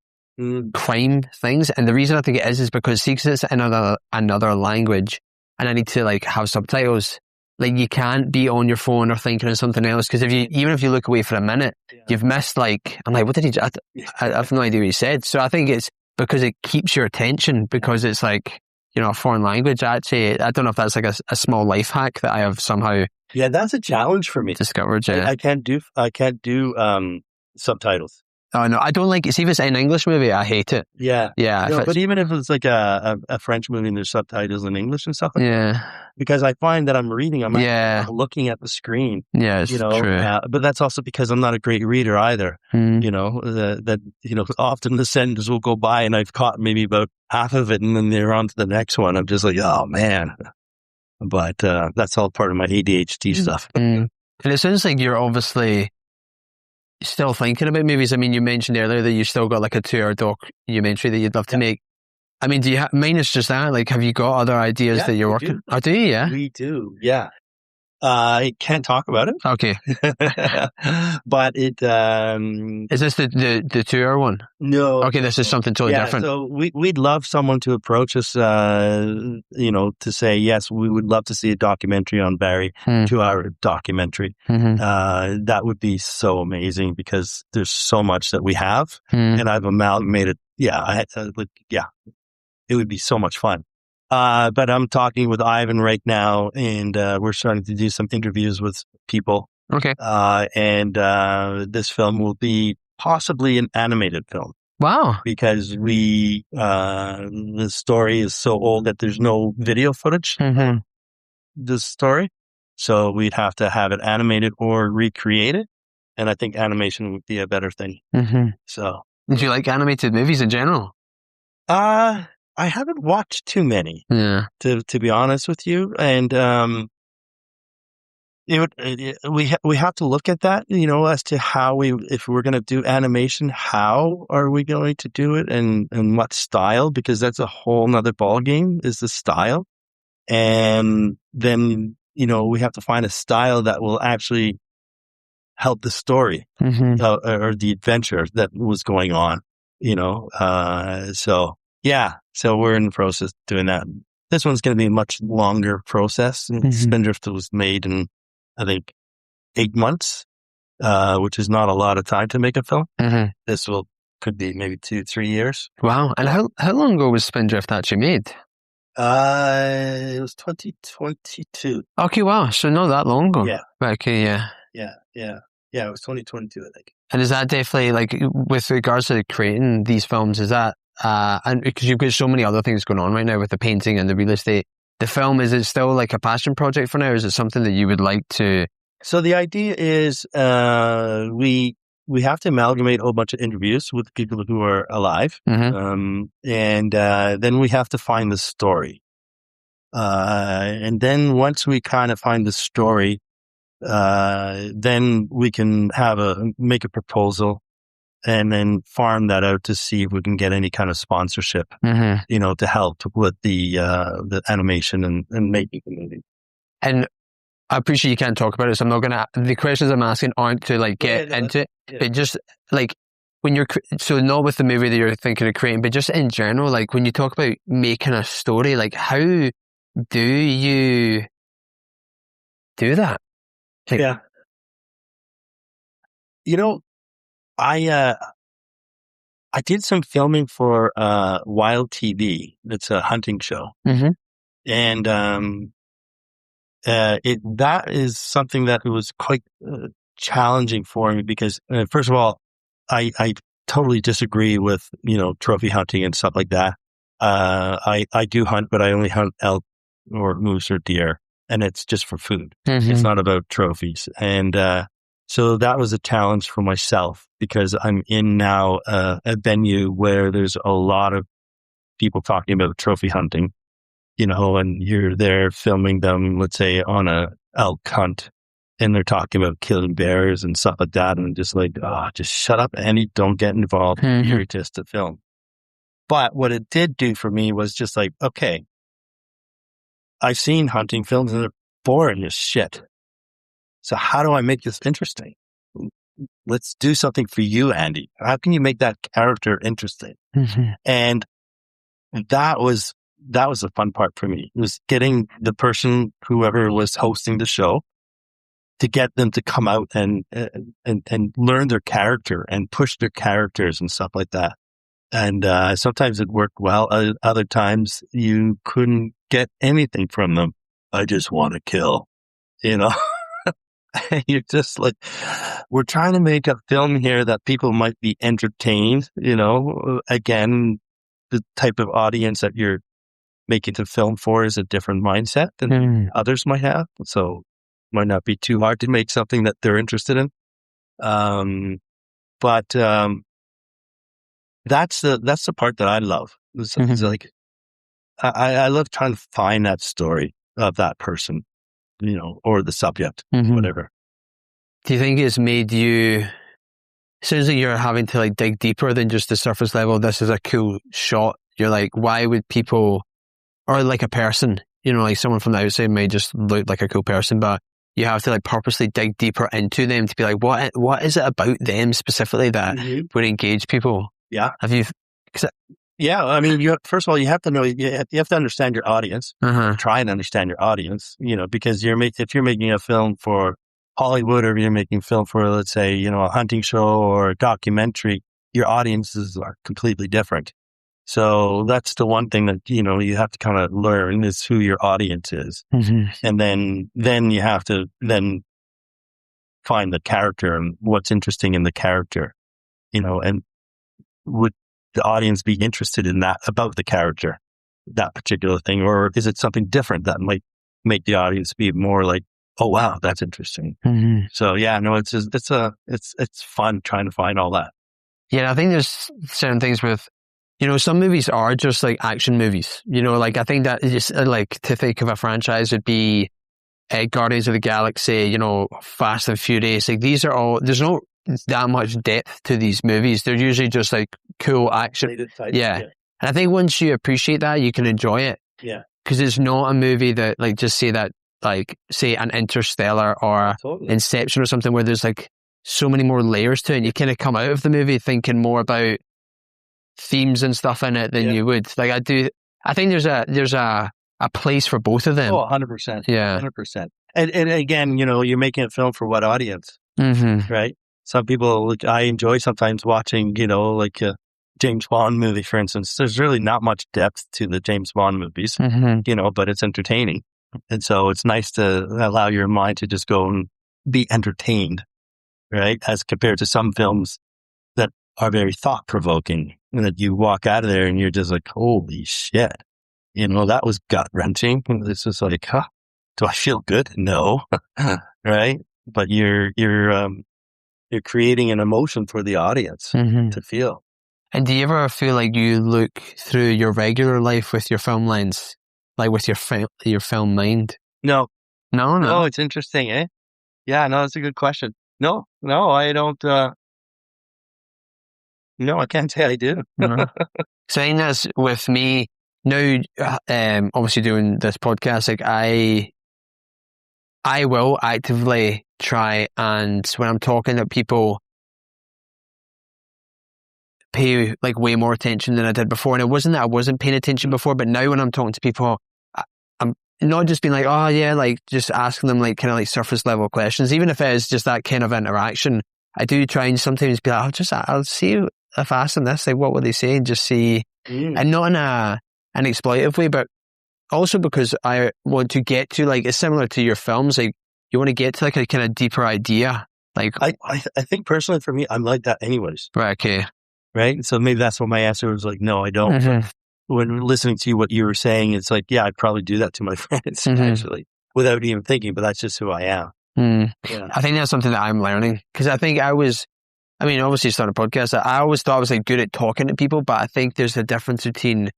crime things. And the reason I think it is because see, 'cause it's in another language and I need to like have subtitles. Like you can't be on your phone or thinking of something else. Cause even if you look away for a minute, you've missed I'm like, what did he do? I have no idea what he said. So I think it's because it keeps your attention because it's like, a foreign language. Actually, I don't know if that's like a small life hack that I have somehow. Yeah, that's a challenge for me. Discovered, yeah. I can't do subtitles. Oh no, I don't like it. See, if it's an English movie, I hate it. Yeah. Yeah. But even if it's like a French movie and there's subtitles in English and stuff like that, because I find that I'm reading, I'm looking at the screen. Yeah, it's true. But that's also because I'm not a great reader either. Often the sentence will go by and I've caught maybe about half of it and then they're on to the next one. I'm just like, oh man. But that's all part of my ADHD stuff. And it sounds like you're obviously still thinking about movies. I mean, you mentioned earlier that you still got like a 2-hour documentary that you'd love to make. I mean, do you mine is just that? Like, have you got other ideas that you're working? Oh, do you? Yeah. We do. Yeah. I can't talk about it. Okay. But it, is this the 2-hour one? No. Okay. This is something totally different. So we'd love someone to approach us, to say, yes, we would love to see a documentary on Barry, 2-hour documentary. That would be so amazing because there's so much that we have and I've amalgamated. Yeah. It would be so much fun. But I'm talking with Ivan right now, and we're starting to do some interviews with people. Okay. And this film will be possibly an animated film. Wow. Because the story is so old that there's no video footage of the story. So we'd have to have it animated or recreated. And I think animation would be a better thing. So. Do you like animated movies in general? I haven't watched too many, to be honest with you, and we have to look at that, as to how if we're going to do animation, how are we going to do it, and what style? Because that's a whole nother ball game. Is the style, and then we have to find a style that will actually help the story or the adventure that was going on. So. Yeah, so we're in the process of doing that. This one's going to be a much longer process. Spindrift was made in, I think, 8 months, which is not a lot of time to make a film. This could be maybe 2-3 years. Wow! And how long ago was Spindrift actually made? It was 2022. Okay, wow! So not that long ago. Yeah. Right, okay, yeah. Yeah. It was 2022, I think. And is that definitely like with regards to creating these films? Is that and because you've got so many other things going on right now with the painting and the real estate, the film, is it still like a passion project for now? Or is it something that you would like to? So the idea is, we have to amalgamate a whole bunch of interviews with people who are alive. And then we have to find the story. And then once we kind of find the story, then we can make a proposal and then farm that out to see if we can get any kind of sponsorship, to help with the animation and making the movie. And I appreciate you can't talk about it, so I'm not the questions I'm asking aren't to like get into it, but just like when so not with the movie that you're thinking of creating, but just in general, like when you talk about making a story, like how do you do that? Like, I did some filming for Wild TV. It's a hunting show, and that is something that was quite challenging for me because first of all, I totally disagree with trophy hunting and stuff like that. I do hunt, but I only hunt elk or moose or deer, and it's just for food. It's not about trophies, and so that was a challenge for myself because I'm in now a venue where there's a lot of people talking about trophy hunting, and you're there filming them, let's say on a elk hunt, and they're talking about killing bears and stuff like that. And I'm just like, just shut up, Andy, don't get involved. You're just a film. But what it did do for me was just like, okay, I've seen hunting films and they're boring as shit. So how do I make this interesting? Let's do something for you, Andy. How can you make that character interesting? Mm-hmm. And that was the fun part for me. It was getting the person, whoever was hosting the show, to get them to come out and learn their character and push their characters and stuff like that. And sometimes it worked well. Other times you couldn't get anything from them. I just want to kill, you know. You're just like, we're trying to make a film here that people might be entertained, you know. Again, the type of audience that you're making the film for is a different mindset than others might have. So it might not be too hard to make something that they're interested in. But that's the part that I love. It's like, I love trying to find that story of that person, you know, or the subject, whatever. Do you think it's made you, sounds like you're having to like dig deeper than just the surface level? This is a cool shot. You're like, why would people, or like a person, you know, like someone from the outside may just look like a cool person, but you have to like purposely dig deeper into them to be like, what is it about them specifically that would engage people? Yeah. Have you? Yeah, I mean, first of all, you have to know, you have to understand your audience. Try and understand your audience, you know, because if you're making a film for Hollywood, or you're making a film for, let's say, you know, a hunting show or a documentary, your audiences are completely different. So that's the one thing that, you know, you have to kind of learn is who your audience is. And then you have to then find the character and what's interesting in the character, you know, and would the audience be interested in that about the character, that particular thing, or is it something different that might make the audience be more like, oh wow, that's interesting. So yeah, no, it's fun trying to find all that. Yeah, I think there's certain things with, you know, some movies are just like action movies. You know, like I think that just like to think of a franchise would be Guardians of the Galaxy, you know, Fast and Furious. Like these are all, there's no that much depth to these movies. They're usually just like cool action. Yeah. And I think once you appreciate that, you can enjoy it. Yeah. Because it's not a movie that like just say that, like say an Interstellar or Inception or something where there's like so many more layers to it. And you kind of come out of the movie thinking more about themes and stuff in it than you would. Like I think there's a place for both of them. Oh, 100%. Yeah. 100%. And again, you know, you're making a film for what audience, right? Some people, like, I enjoy sometimes watching, you know, like a James Bond movie, for instance. There's really not much depth to the James Bond movies, you know, but it's entertaining. And so it's nice to allow your mind to just go and be entertained, right? As compared to some films that are very thought-provoking, and that you walk out of there and you're just like, holy shit, you know, that was gut-wrenching. It's just like, huh, do I feel good? No, right? But you're creating an emotion for the audience to feel. And do you ever feel like you look through your regular life with your film lens, like with your film mind? No. No, it's interesting, eh? Yeah, no, that's a good question. No, I don't. No, I can't say I do. Saying this with me now, obviously doing this podcast, like I will actively try, and when I'm talking to people, pay like way more attention than I did before. And it wasn't that I wasn't paying attention before, but now when I'm talking to people, I'm not just being like, oh yeah, like just asking them like kind of like surface level questions, even if it is just that kind of interaction. I do try and sometimes be like, I'll see if I ask them this, like what would they say, and just see, and not in an exploitative way, but also because I want to get to, like, it's similar to your films, like you want to get to like a kind of deeper idea. Like I think personally for me, I'm like that anyways. Right. Okay. Right. So maybe that's what my answer was, like, no, I don't. When listening to what you were saying, it's like, yeah, I'd probably do that to my friends actually without even thinking, but that's just who I am. Yeah. I think that's something that I'm learning, because I think obviously starting a podcast, I always thought I was like good at talking to people, but I think there's a difference between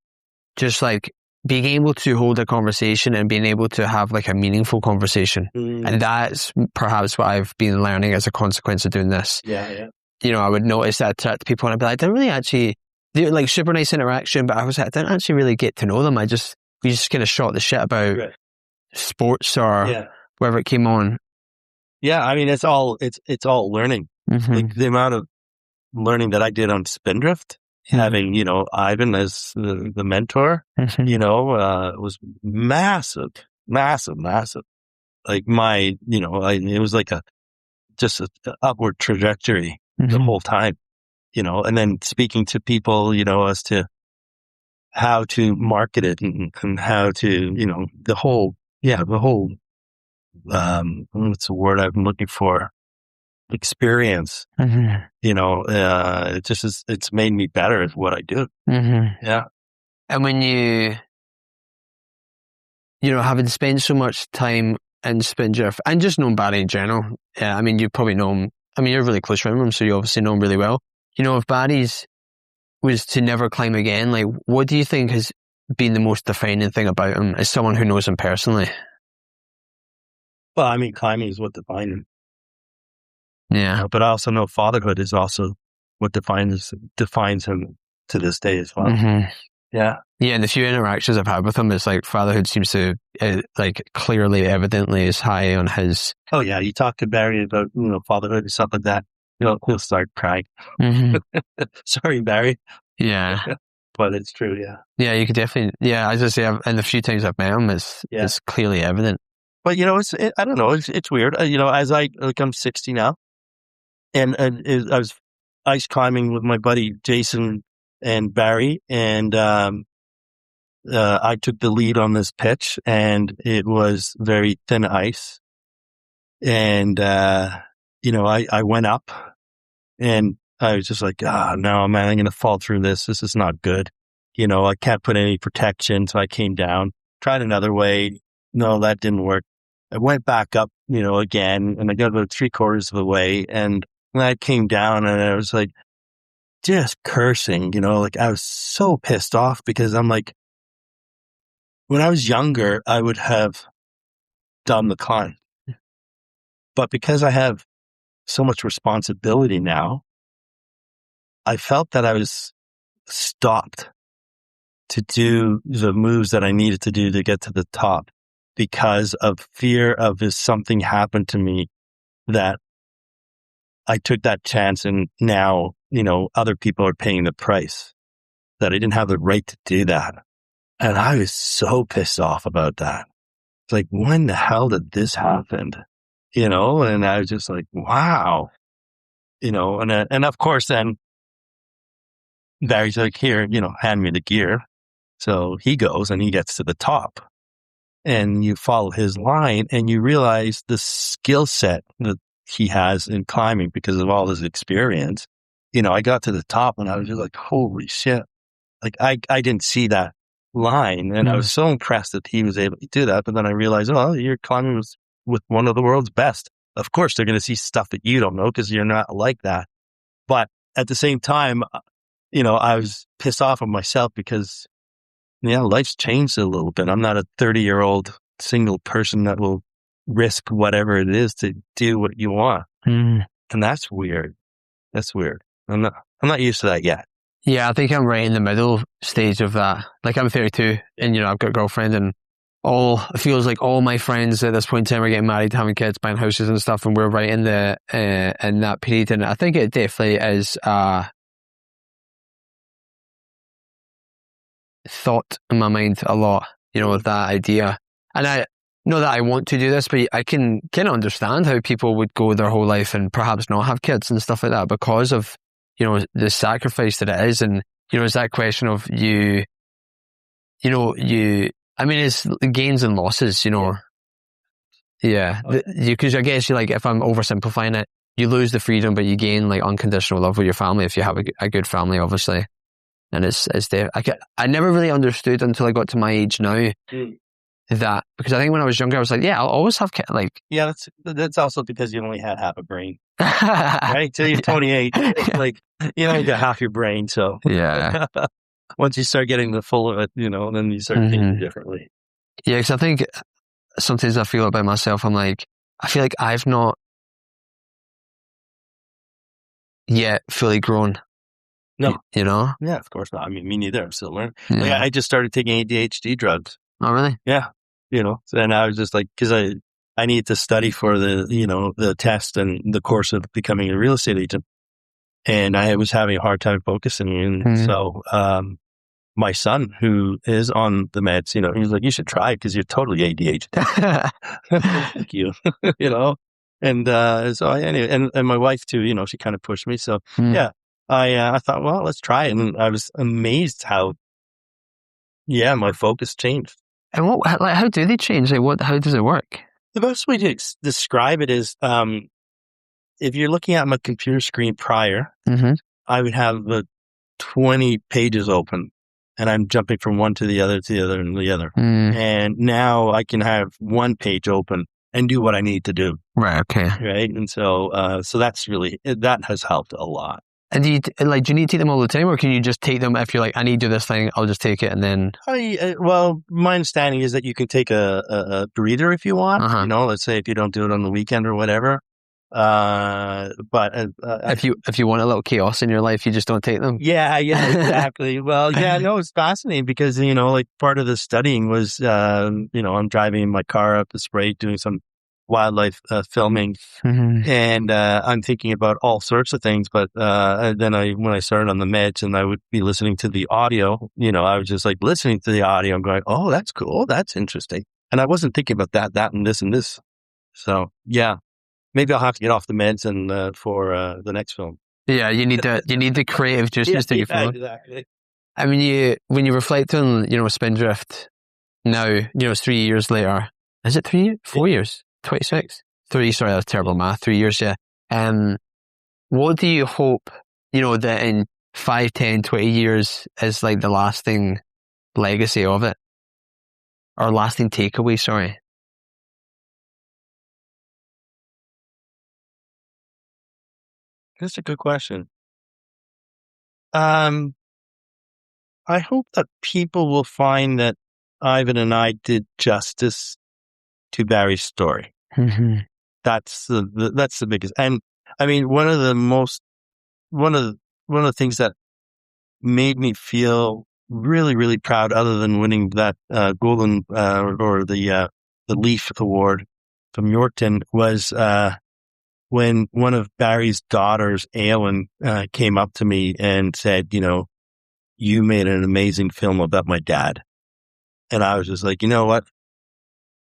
just like being able to hold a conversation and being able to have like a meaningful conversation. And that's perhaps what I've been learning as a consequence of doing this. Yeah. You know, I would notice that to people and I'd be like, I didn't really actually, they're like super nice interaction, but I was like, I didn't actually really get to know them. We just kind of shot the shit about sports or wherever it came on. Yeah, I mean, it's all learning. Mm-hmm. Like the amount of learning that I did on Spindrift, having, Ivan as the mentor, was massive. Like it was like just an upward trajectory the whole time, and then speaking to people, as to how to market it and how to, the whole, what's the word I'm looking for? Experience. It's made me better at what I do. Yeah. And when you having spent so much time in Spindrift and just known Barry in general, I mean, you probably know him. I mean, you're really close with him, so you obviously know him really well. If Barry's was to never climb again, like, what do you think has been the most defining thing about him as someone who knows him personally? Well, I mean, climbing is what defined him. Yeah. But I also know fatherhood is also what defines him to this day as well. Yeah. Yeah, and the few interactions I've had with him, it's like fatherhood seems to, clearly, evidently is high on his... Oh, yeah. You talk to Barry about, fatherhood and stuff like that, he'll start crying. Sorry, Barry. Yeah. But it's true, yeah. Yeah, you could definitely... Yeah, as I say, and the few times I've met him, it's clearly evident. But, I don't know, it's weird. As I'm 60 now, and I was ice climbing with my buddy Jason and Barry, and I took the lead on this pitch, and it was very thin ice. And, I went up, and I was just like, no, man, I'm going to fall through this. This is not good. I can't put any protection. So I came down, tried another way. No, that didn't work. I went back up, again, and I got about 3/4 of the way. And I came down, and I was like, just cursing, like I was so pissed off, because I'm like, when I was younger, I would have done the climb. But because I have so much responsibility now, I felt that I was stopped to do the moves that I needed to do to get to the top, because of fear of if something happened to me, that I took that chance, and now, other people are paying the price, that I didn't have the right to do that. And I was so pissed off about that. It's like, when the hell did this happen? And I was just like, wow. And of course then Barry's like, here, hand me the gear. So he goes and he gets to the top, and you follow his line, and you realize the skill set that he has in climbing because of all his experience. I got to the top, and I was just like, holy shit. Like I didn't see that line, and I was so impressed that he was able to do that. But then I realized, you're climbing with one of the world's best. Of course, they're going to see stuff that you don't know, because you're not like that. But at the same time, I was pissed off at myself, because life's changed a little bit. I'm not a 30-year-old single person that will risk whatever it is to do what you want. And that's weird. I'm not used to that yet. Yeah, I think I'm right in the middle stage of that. Like, I'm 32, and I've got a girlfriend, and it feels like all my friends at this point in time are getting married, having kids, buying houses and stuff, and we're right in in that period. And I think it definitely is thought in my mind a lot, with that idea. And I know that I want to do this, but I can kind of understand how people would go their whole life and perhaps not have kids and stuff like that, because of, the sacrifice that it is. And, it's that question of I mean, it's gains and losses, Yeah. Because I guess if I'm oversimplifying it, you lose the freedom, but you gain unconditional love with your family if you have a good family, obviously. And it's there. I never really understood until I got to my age now that, because I think when I was younger, I was like, yeah, I'll always have kids. Yeah, that's also because you only had half a brain, right? Till you're 28, you only got half your brain. So yeah, once you start getting the full of it, then you start thinking differently. Yeah, because I think sometimes I feel about myself. I'm like, I feel like I've not yet fully grown. No. Yeah, of course not. I mean, me neither. I'm still learning. Yeah. I just started taking ADHD drugs. Oh, really? Yeah. And I was just like, cause I need to study for the test and the course of becoming a real estate agent. And I was having a hard time focusing. And so, my son, who is on the meds, he's like, you should try it because you're totally ADHD. Thank you, And so anyway, and my wife too, she kind of pushed me. So yeah, I thought, well, let's try it. And I was amazed how, my focus changed. And how do they change? How does it work? The best way to describe it is, if you're looking at my computer screen prior, I would have 20 pages open. And I'm jumping from one to the other, and the other. And now I can have one page open and do what I need to do. Right. Okay. Right. And so that's that has helped a lot. And do you need to take them all the time, or can you just take them if you're like, I need to do this thing, I'll just take it and then? Well, my understanding is that you can take a breather if you want. Let's say if you don't do it on the weekend or whatever. But if you want a little chaos in your life, you just don't take them. Yeah, exactly. Well, it's fascinating because like part of the studying was I'm driving my car up the Spray doing some wildlife filming, and I'm thinking about all sorts of things. But then when I started on the meds and I would be listening to the audio, I was just like listening to the audio and going, oh, that's cool, that's interesting, and I wasn't thinking about that and this and this. So yeah. Maybe I'll have to get off the meds and for the next film. Yeah, you need the creative juices to get forward. Exactly. I mean, when you reflect on Spindrift now, 3 years later, is it 3 years? 4 years? 26? 3? Sorry, that's terrible math. 3 years, yeah. What do you hope that in 5, 10, 20 years is like the lasting legacy of it, or lasting takeaway? Sorry. That's a good question. I hope that people will find that Ivan and I did justice to Barry's story. That's the biggest. And I mean, one of the things that made me feel really, really proud, other than winning that golden or the Leaf Award from Yorkton, was when one of Barry's daughters, Aylin, came up to me and said, you made an amazing film about my dad. And I was just like, you know what?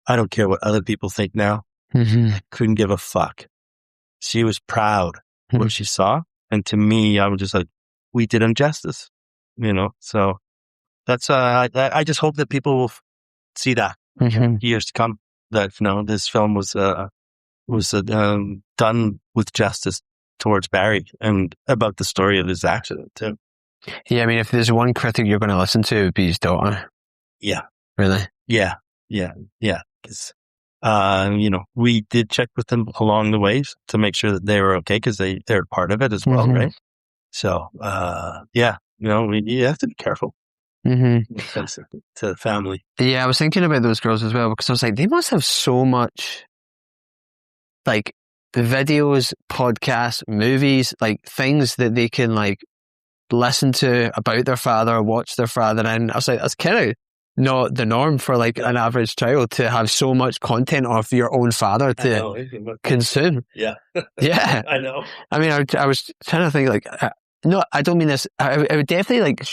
I don't care what other people think now. I couldn't give a fuck. She was proud of what she saw. And to me, I was just like, we did him justice, So that's, I just hope that people will see that years to come, that, this film was done with justice towards Barry and about the story of his accident too. Yeah, I mean, if there's one critic you're going to listen to, it would be his daughter. Yeah. Really? Yeah. Because, we did check with them along the ways to make sure that they were okay, because they're part of it as well, right? So, you have to be careful. To the family. Yeah, I was thinking about those girls as well, because I was like, they must have so much, like, videos, podcasts, movies, like things that they can like listen to about their father, watch their father. And I was like, that's kind of not the norm for like an average child to have so much content of your own father to consume. Yeah. Yeah. I know. I mean, I was trying to think like, no, I don't mean this. I would definitely like,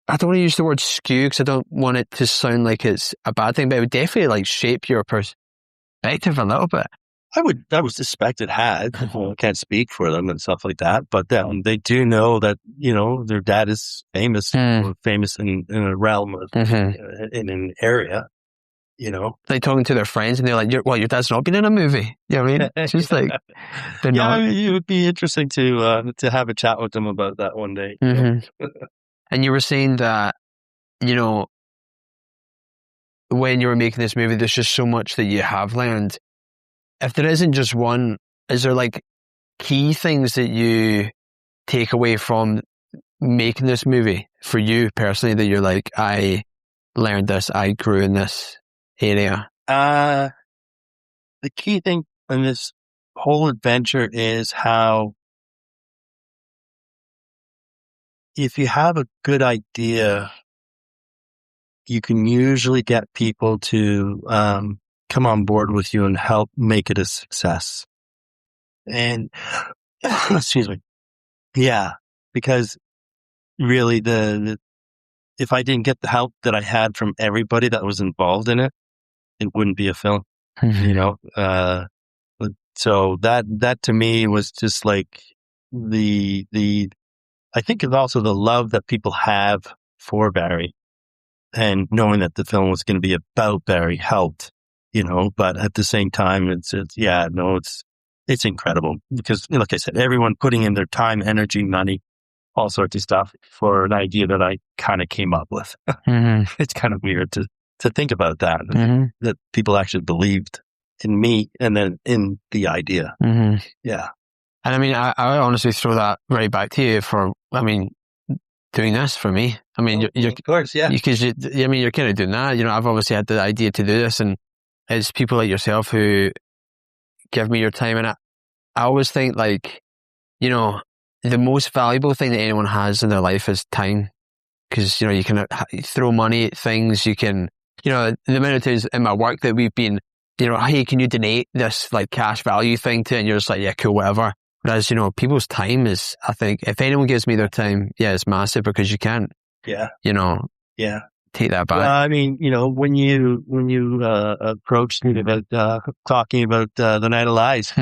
I don't want to use the word skew because I don't want it to sound like it's a bad thing, but it would definitely like shape your perspective a little bit. I would suspect it had. I can't speak for them and stuff like that, but they do know that, their dad is famous, famous in a realm, in an area, Like talking to their friends and they're like, your dad's not been in a movie. You know what I mean? It's just like, they're not. I mean, it would be interesting to have a chat with them about that one day. And you were saying that, when you were making this movie, there's just so much that you have learned. If there isn't just one, is there like key things that you take away from making this movie for you personally that you're like, I learned this, I grew in this area? The key thing in this whole adventure is how if you have a good idea, you can usually get people to come on board with you and help make it a success. And excuse me. Yeah, because really if I didn't get the help that I had from everybody that was involved in it, it wouldn't be a film, you know? So that to me was just like I think it's also the love that people have for Barry, and knowing that the film was going to be about Barry helped, you know, but at the same time, it's incredible because, like I said, everyone putting in their time, energy, money, all sorts of stuff for an idea that I kind of came up with. It's kind of weird to think about that, that people actually believed in me and then in the idea. Yeah. And I mean, I honestly throw that right back to you for, I mean, doing this for me. I mean, you're of course, yeah. Because you're kind of doing that. You know, I've obviously had the idea to do this, and it's people like yourself who give me your time. And I always think, like, you know, the most valuable thing that anyone has in their life is time. Because, you know, you can throw money at things. You can, you know, the amount of times in my work that we've been, you know, hey, can you donate this like cash value thing to it? And you're just like, yeah, cool, whatever. Whereas, you know, people's time is, I think, if anyone gives me their time, yeah, it's massive because you can't, you know, take that back. Well, I mean, you know, when you approached me about talking about the Night of Lies,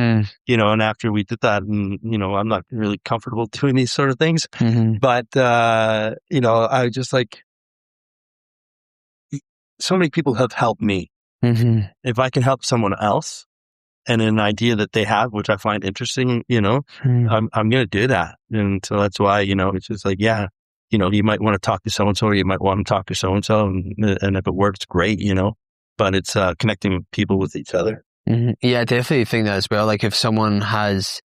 you know, and after we did that, and you know, I'm not really comfortable doing these sort of things, but you know, I was just like, so many people have helped me. If I can help someone else, and an idea that they have, which I find interesting, you know, I'm going to do that. And so that's why, you know, it's just like, yeah, you know, you might want to talk to so-and-so, or you might want to talk to so-and-so. And if it works, great, you know, but it's connecting people with each other. Yeah, I definitely think that as well. Like if someone has,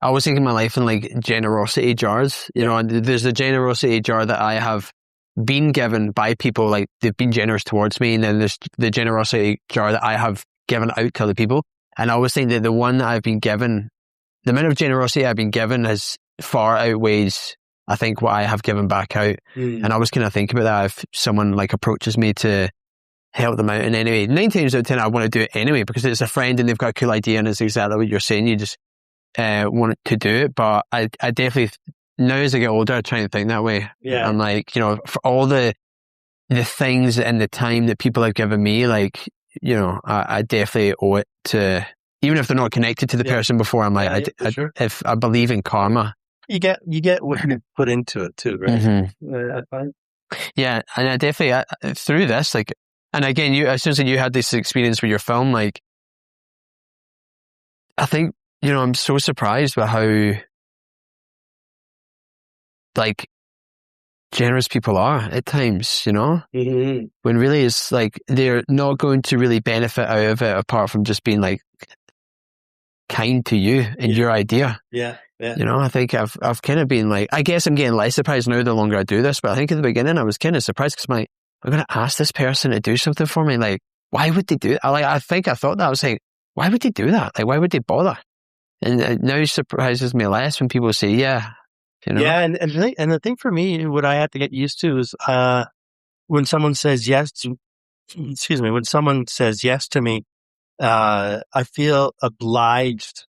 I was thinking my life in like generosity jars, you know, and there's a generosity jar that I have been given by people, like they've been generous towards me. And then there's the generosity jar that I have given out to other people. And I always think that the one that I've been given, the amount of generosity I've been given has far outweighs, I think, what I have given back out. And I was kind of thinking about that if someone like approaches me to help them out in any way. 9 times out of 10, I want to do it anyway because it's a friend and they've got a cool idea and it's exactly what you're saying. You just want to do it. But I definitely, now as I get older, I try and think that way. Yeah. I'm like, you know, for all the things and the time that people have given me, like, you know, I definitely owe it to, even if they're not connected to the person before, I'm like, sure. if I believe in karma. You get what you put into it too, right? I find. Yeah, and I definitely, through this, like, and again, as soon as you had this experience with your film, like, I think, you know, I'm so surprised by how, like, generous people are at times, you know, when really it's like they're not going to really benefit out of it apart from just being like kind to you and your idea. Yeah. You know, I think I've kind of been like, I guess I'm getting less surprised now the longer I do this, but I think at the beginning I was kind of surprised because I'm going to ask this person to do something for me. Like, why would they do that? I think I thought that. I was like, why would they do that? Like, why would they bother? And it now surprises me less when people say, yeah. You know? Yeah, and the thing for me, what I had to get used to is when someone says yes to, when someone says yes to me, I feel obliged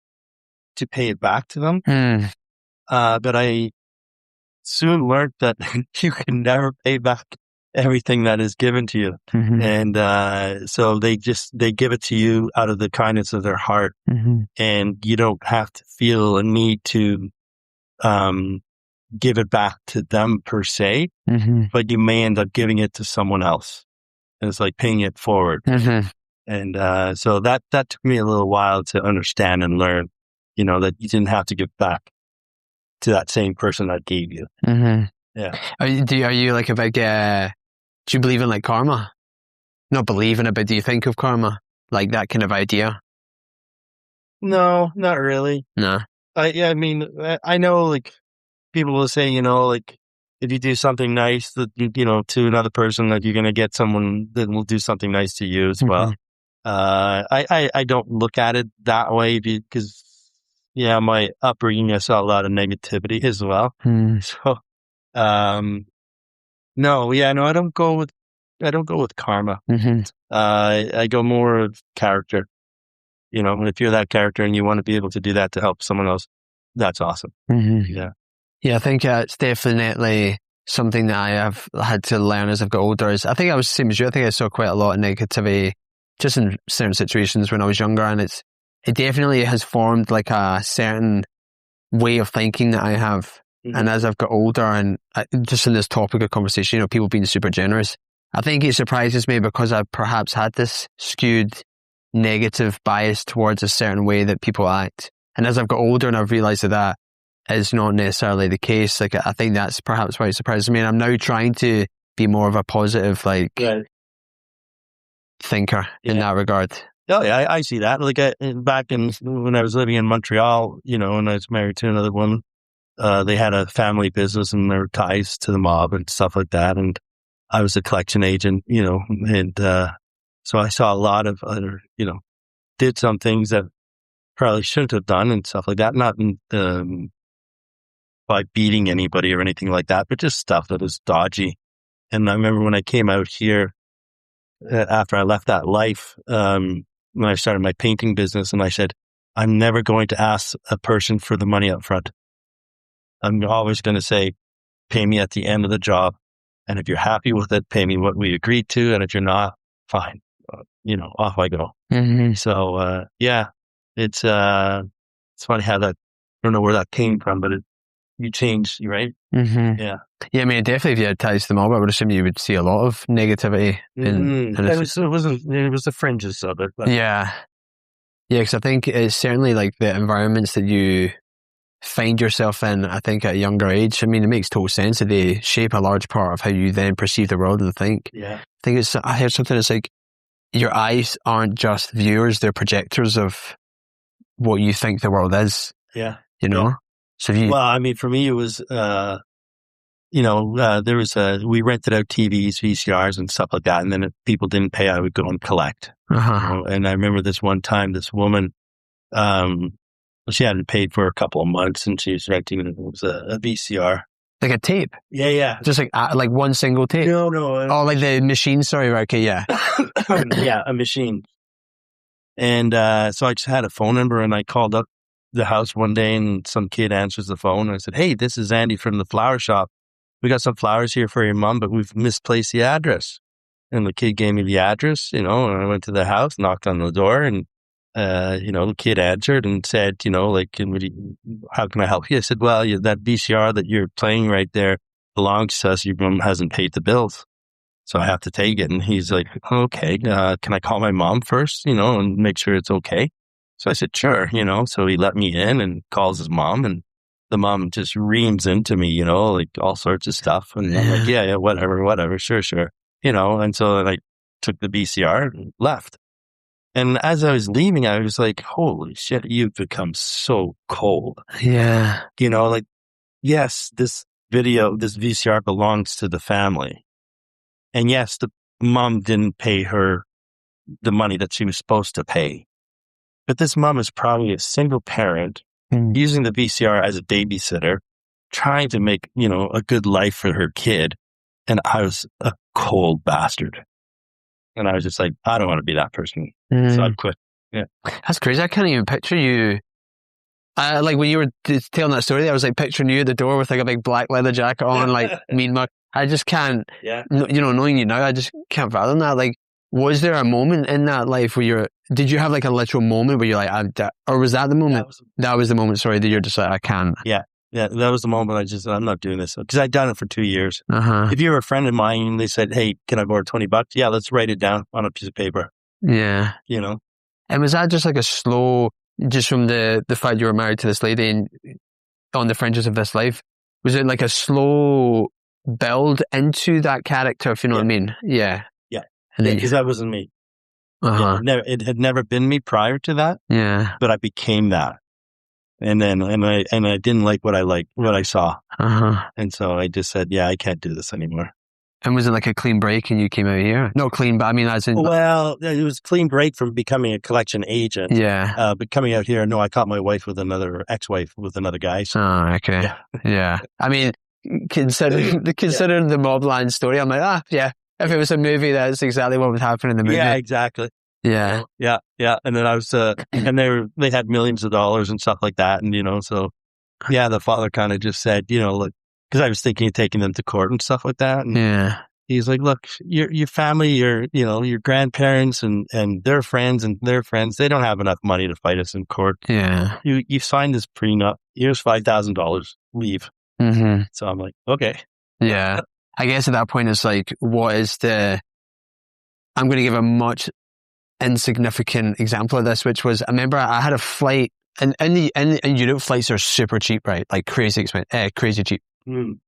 to pay it back to them. But I soon learned that you can never pay back everything that is given to you. And so they give it to you out of the kindness of their heart. And you don't have to feel a need to give it back to them per se, but you may end up giving it to someone else. And it's like paying it forward. And so that took me a little while to understand and learn, you know, that you didn't have to give back to that same person that gave you. Yeah. Are you like a big, do you believe in like karma? Not believe in it, but do you think of karma? Like that kind of idea? No, not really. No. I mean, I know like people will say, you know, like if you do something nice that, you know, to another person, that you're going to get someone that will do something nice to you as well. I don't look at it that way because, yeah, my upbringing, I saw a lot of negativity as well. So, no, I don't go with I don't go with karma. Mm-hmm. I go more of character. And if you're that character and you want to be able to do that to help someone else, that's awesome. Mm-hmm. Yeah. Yeah, I think it's definitely something that I have had to learn as I've got older. I think I was the same as you. I think I saw quite a lot of negativity just in certain situations when I was younger, and it definitely has formed like a certain way of thinking that I have. Mm-hmm. And as I've got older, and just in this topic of conversation, people being super generous, I think it surprises me because I've perhaps had this skewed negative bias towards a certain way that people act. And as I've got older and I've realized that is not necessarily the case, like I think that's perhaps why it surprises me. And I'm now trying to be more of a positive, thinker in that regard. Oh yeah, I see that. Like back when I was living in Montreal, and I was married to another woman, they had a family business and there were ties to the mob and stuff like that. And I was a collection agent, and so I saw a lot of other, did some things that probably shouldn't have done and stuff like that. Not by beating anybody or anything like that, but just stuff that was dodgy. And I remember when I came out here, after I left that life, when I started my painting business, and I said, I'm never going to ask a person for the money up front. I'm always going to say, pay me at the end of the job. And if you're happy with it, pay me what we agreed to. And if you're not, fine. Off I go. Mm-hmm. So, it's funny how that, I don't know where that came from, but you change, right? Mm-hmm. Yeah. Yeah, I mean, definitely if you had ties to the mob, I would assume you would see a lot of negativity. It was the fringes of it. But. Yeah. Yeah, because I think it's certainly like the environments that you find yourself in, I think at a younger age, I mean, it makes total sense that they shape a large part of how you then perceive the world and think. Yeah. I heard something that's like, your eyes aren't just viewers, they're projectors of what you think the world is. Yeah. Yeah. So well, I mean, for me, it was, there was we rented out TVs, VCRs and stuff like that. And then if people didn't pay, I would go and collect. Uh-huh. And I remember this one time, this woman, she hadn't paid for a couple of months and she was renting, it was a VCR. Like a tape? Yeah. Just like one single tape? No. Oh, like the machine? Sorry, right, okay, yeah. Yeah, a machine. And so I just had a phone number and I called up the house one day and some kid answers the phone and I said, hey, this is Andy from the flower shop. We got some flowers here for your mom, but we've misplaced the address. And the kid gave me the address, and I went to the house, knocked on the door, and, the kid answered and said, how can I help you? I said, well, that VCR that you're playing right there belongs to us. Your mom hasn't paid the bills. So I have to take it. And he's like, okay, can I call my mom first, and make sure it's okay? So I said, sure, so he let me in and calls his mom, and the mom just reams into me, like all sorts of stuff. And I'm like, yeah, whatever, sure. And so I took the VCR and left. And as I was leaving, I was like, holy shit, you've become so cold. Yeah. Yes, this VCR belongs to the family. And yes, the mom didn't pay her the money that she was supposed to pay. But this mom is probably a single parent using the VCR as a babysitter, trying to make, a good life for her kid. And I was a cold bastard. And I was just like, I don't want to be that person. So I quit. Yeah. That's crazy. I can't even picture you. Like when you were telling that story, I was like picturing you at the door with like a big black leather jacket on, like mean mug. I just can't, knowing you now, I just can't fathom that. Like, was there a moment in that life where did you have like a literal moment where you're like, or was that the moment? That was the moment, sorry, that you're just like, I can't. Yeah, that was the moment I'm not doing this. Because I'd done it for 2 years. Uh-huh. If you were a friend of mine and they said, hey, can I borrow $20? Yeah, let's write it down on a piece of paper. Yeah. And was that just like a slow, just from the fact you were married to this lady and on the fringes of this life, was it like a slow build into that character, if you know what I mean? Yeah. Yeah. Because that wasn't me. Uh-huh. It had never been me prior to that. Yeah. But I became that. And then, and I didn't like what I saw. Uh-huh. And so I just said, yeah, I can't do this anymore. And was it like a clean break and you came out here? Not clean, but I mean, as in... Well, it was a clean break from becoming a collection agent. Yeah. But coming out here, no, I caught my wife with ex-wife with another guy. So. Oh, okay. Yeah. I mean, considering the Mobland story, I'm like, yeah, If it was a movie, that's exactly what would happen in the movie. Yeah, exactly. Yeah. Yeah. And then I was, and they had millions of dollars and stuff like that. And, so yeah, the father kind of just said, look, because I was thinking of taking them to court and stuff like that. And Yeah. he's like, look, your family, your grandparents and their friends and their friends, they don't have enough money to fight us in court. Yeah. You signed this prenup. Here's $5,000. Leave. Mm-hmm. So I'm like, okay. Yeah. I guess at that point, it's like, I'm going to give a much insignificant example of this, which was, I remember I had a flight, and in Europe, flights are super cheap, right? Like crazy expensive, crazy cheap. Mm.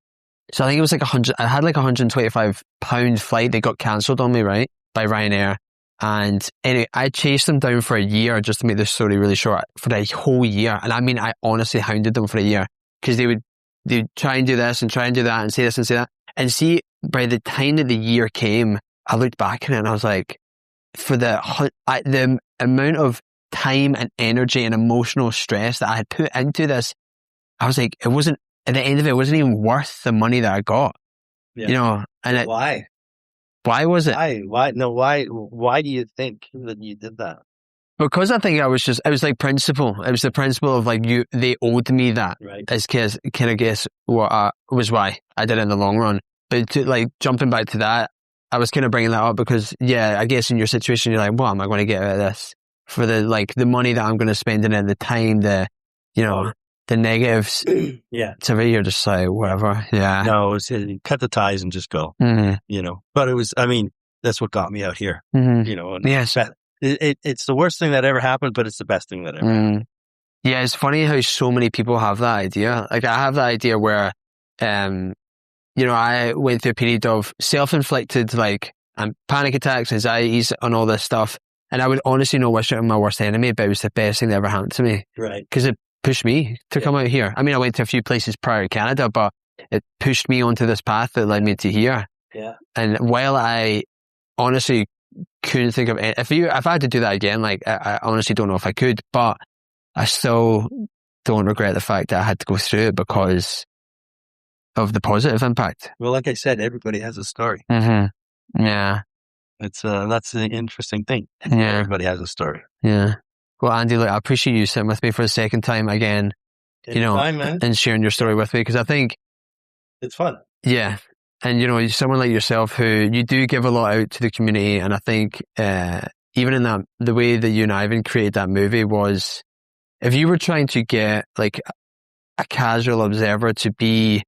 So I think it was like I had like £125 flight that got cancelled on me, right? By Ryanair. And anyway, I chased them down for a year, just to make this story really short, for a whole year. And I mean, I honestly hounded them for a year, because they'd try and do this and try and do that and say this and say that. And see, by the time that the year came, I looked back at it and I was like, for the amount of time and energy and emotional stress that I had put into this, I was like, at the end of it wasn't even worth the money that I got. Yeah. And why? Why was it? Why? No, why do you think that you did that? Because I think it was like principle. It was the principle of like, they owed me that. Right. As kind of guess what was why I did it in the long run. But to like jumping back to that, I was kind of bringing that up because, yeah, I guess in your situation, you're like, what am I going to get out of this? For the money that I'm going to spend in it, the time, the negatives. Yeah. To me, you're just like, whatever. Yeah. No, cut the ties and just go, but that's what got me out here, and yes. It's the worst thing that ever happened, but it's the best thing that ever happened. Yeah. It's funny how so many people have that idea. Like I have that idea where, I went through a period of self-inflicted, like, panic attacks, anxieties, and all this stuff. And I would honestly not wish it on my worst enemy, but it was the best thing that ever happened to me. Right. Because it pushed me to come out here. I mean, I went to a few places prior to Canada, but it pushed me onto this path that led me to here. Yeah. And while I honestly couldn't think of it, if I had to do that again, like, I honestly don't know if I could, but I still don't regret the fact that I had to go through it because of the positive impact. Well, like I said, everybody has a story. Mm-hmm. Yeah. It's that's the interesting thing. Yeah. Everybody has a story. Yeah. Well, Andy, look, I appreciate you sitting with me for the second time again, Anytime, man. and sharing your story with me, because I think it's fun. Yeah. And, someone like yourself who you do give a lot out to the community. And I think, even in the way that you and Ivan created that movie was, if you were trying to get like a casual observer to be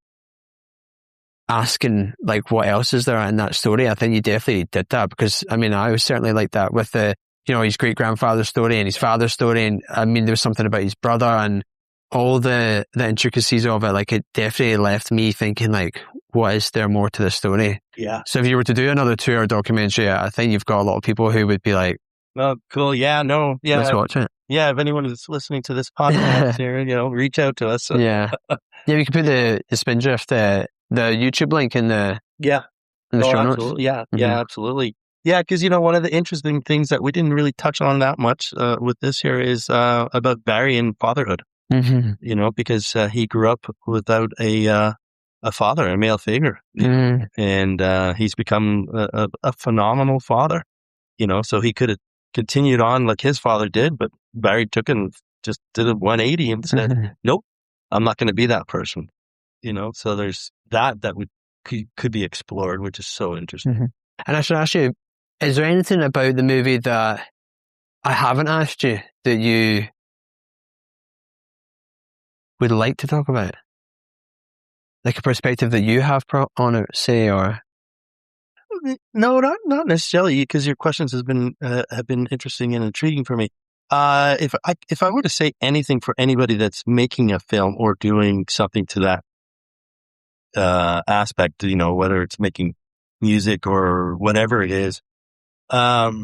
asking like, what else is there in that story? I think you definitely did that, because I was certainly like that with his great grandfather's story and his father's story. And there was something about his brother and all the intricacies of it. Like, it definitely left me thinking like, what is there more to the story? Yeah. So if you were to do another 2-hour documentary, I think you've got a lot of people who would be like, oh, cool. Yeah, no. Yeah. Let's watch it. Yeah. If anyone is listening to this podcast here, reach out to us. Yeah. Yeah. We could put the Spindrift, the YouTube link in the show notes. Yeah. Mm-hmm. Yeah, absolutely. Yeah. Because, one of the interesting things that we didn't really touch on that much with this here is about Barry and fatherhood. Mm-hmm. Because he grew up without a father, a male figure, and he's become a phenomenal father. So he could have continued on like his father did, but Barry took and just did a 180 and said, "Nope, I'm not going to be that person." So there's that could be explored, which is so interesting. Mm-hmm. And I should ask you, is there anything about the movie that I haven't asked you that you would like to talk about? Like a perspective that you have on it, say, or? No, not necessarily, because your questions have been interesting and intriguing for me. If I were to say anything for anybody that's making a film or doing something to that aspect, whether it's making music or whatever it is, I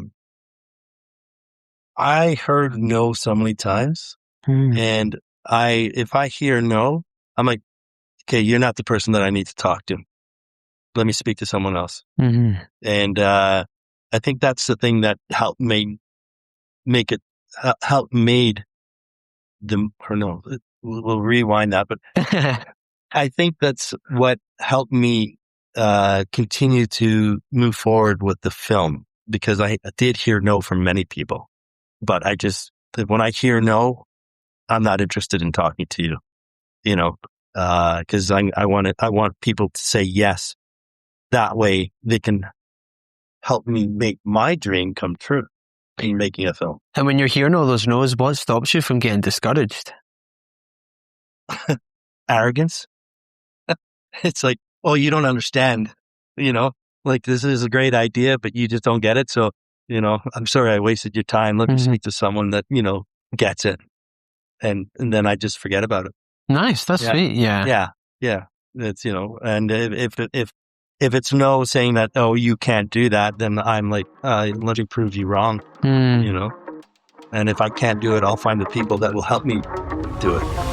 heard no so many times, and if I hear no, I'm like, okay, you're not the person that I need to talk to. Let me speak to someone else. Mm-hmm. And I think that's the thing that helped we'll rewind that, but I think that's what helped me continue to move forward with the film, because I did hear no from many people, but when I hear no, I'm not interested in talking to you, because I want people to say yes. That way they can help me make my dream come true in making a film. And when you're hearing all those no's, what stops you from getting discouraged? Arrogance. It's like, oh, you don't understand, like this is a great idea, but you just don't get it. So, I'm sorry I wasted your time. Let me speak to someone that, gets it. And then I just forget about it. Nice. That's sweet. Yeah. Yeah. It's, and if it's no saying that, oh, you can't do that, then I'm like, let me prove you wrong, And if I can't do it, I'll find the people that will help me do it.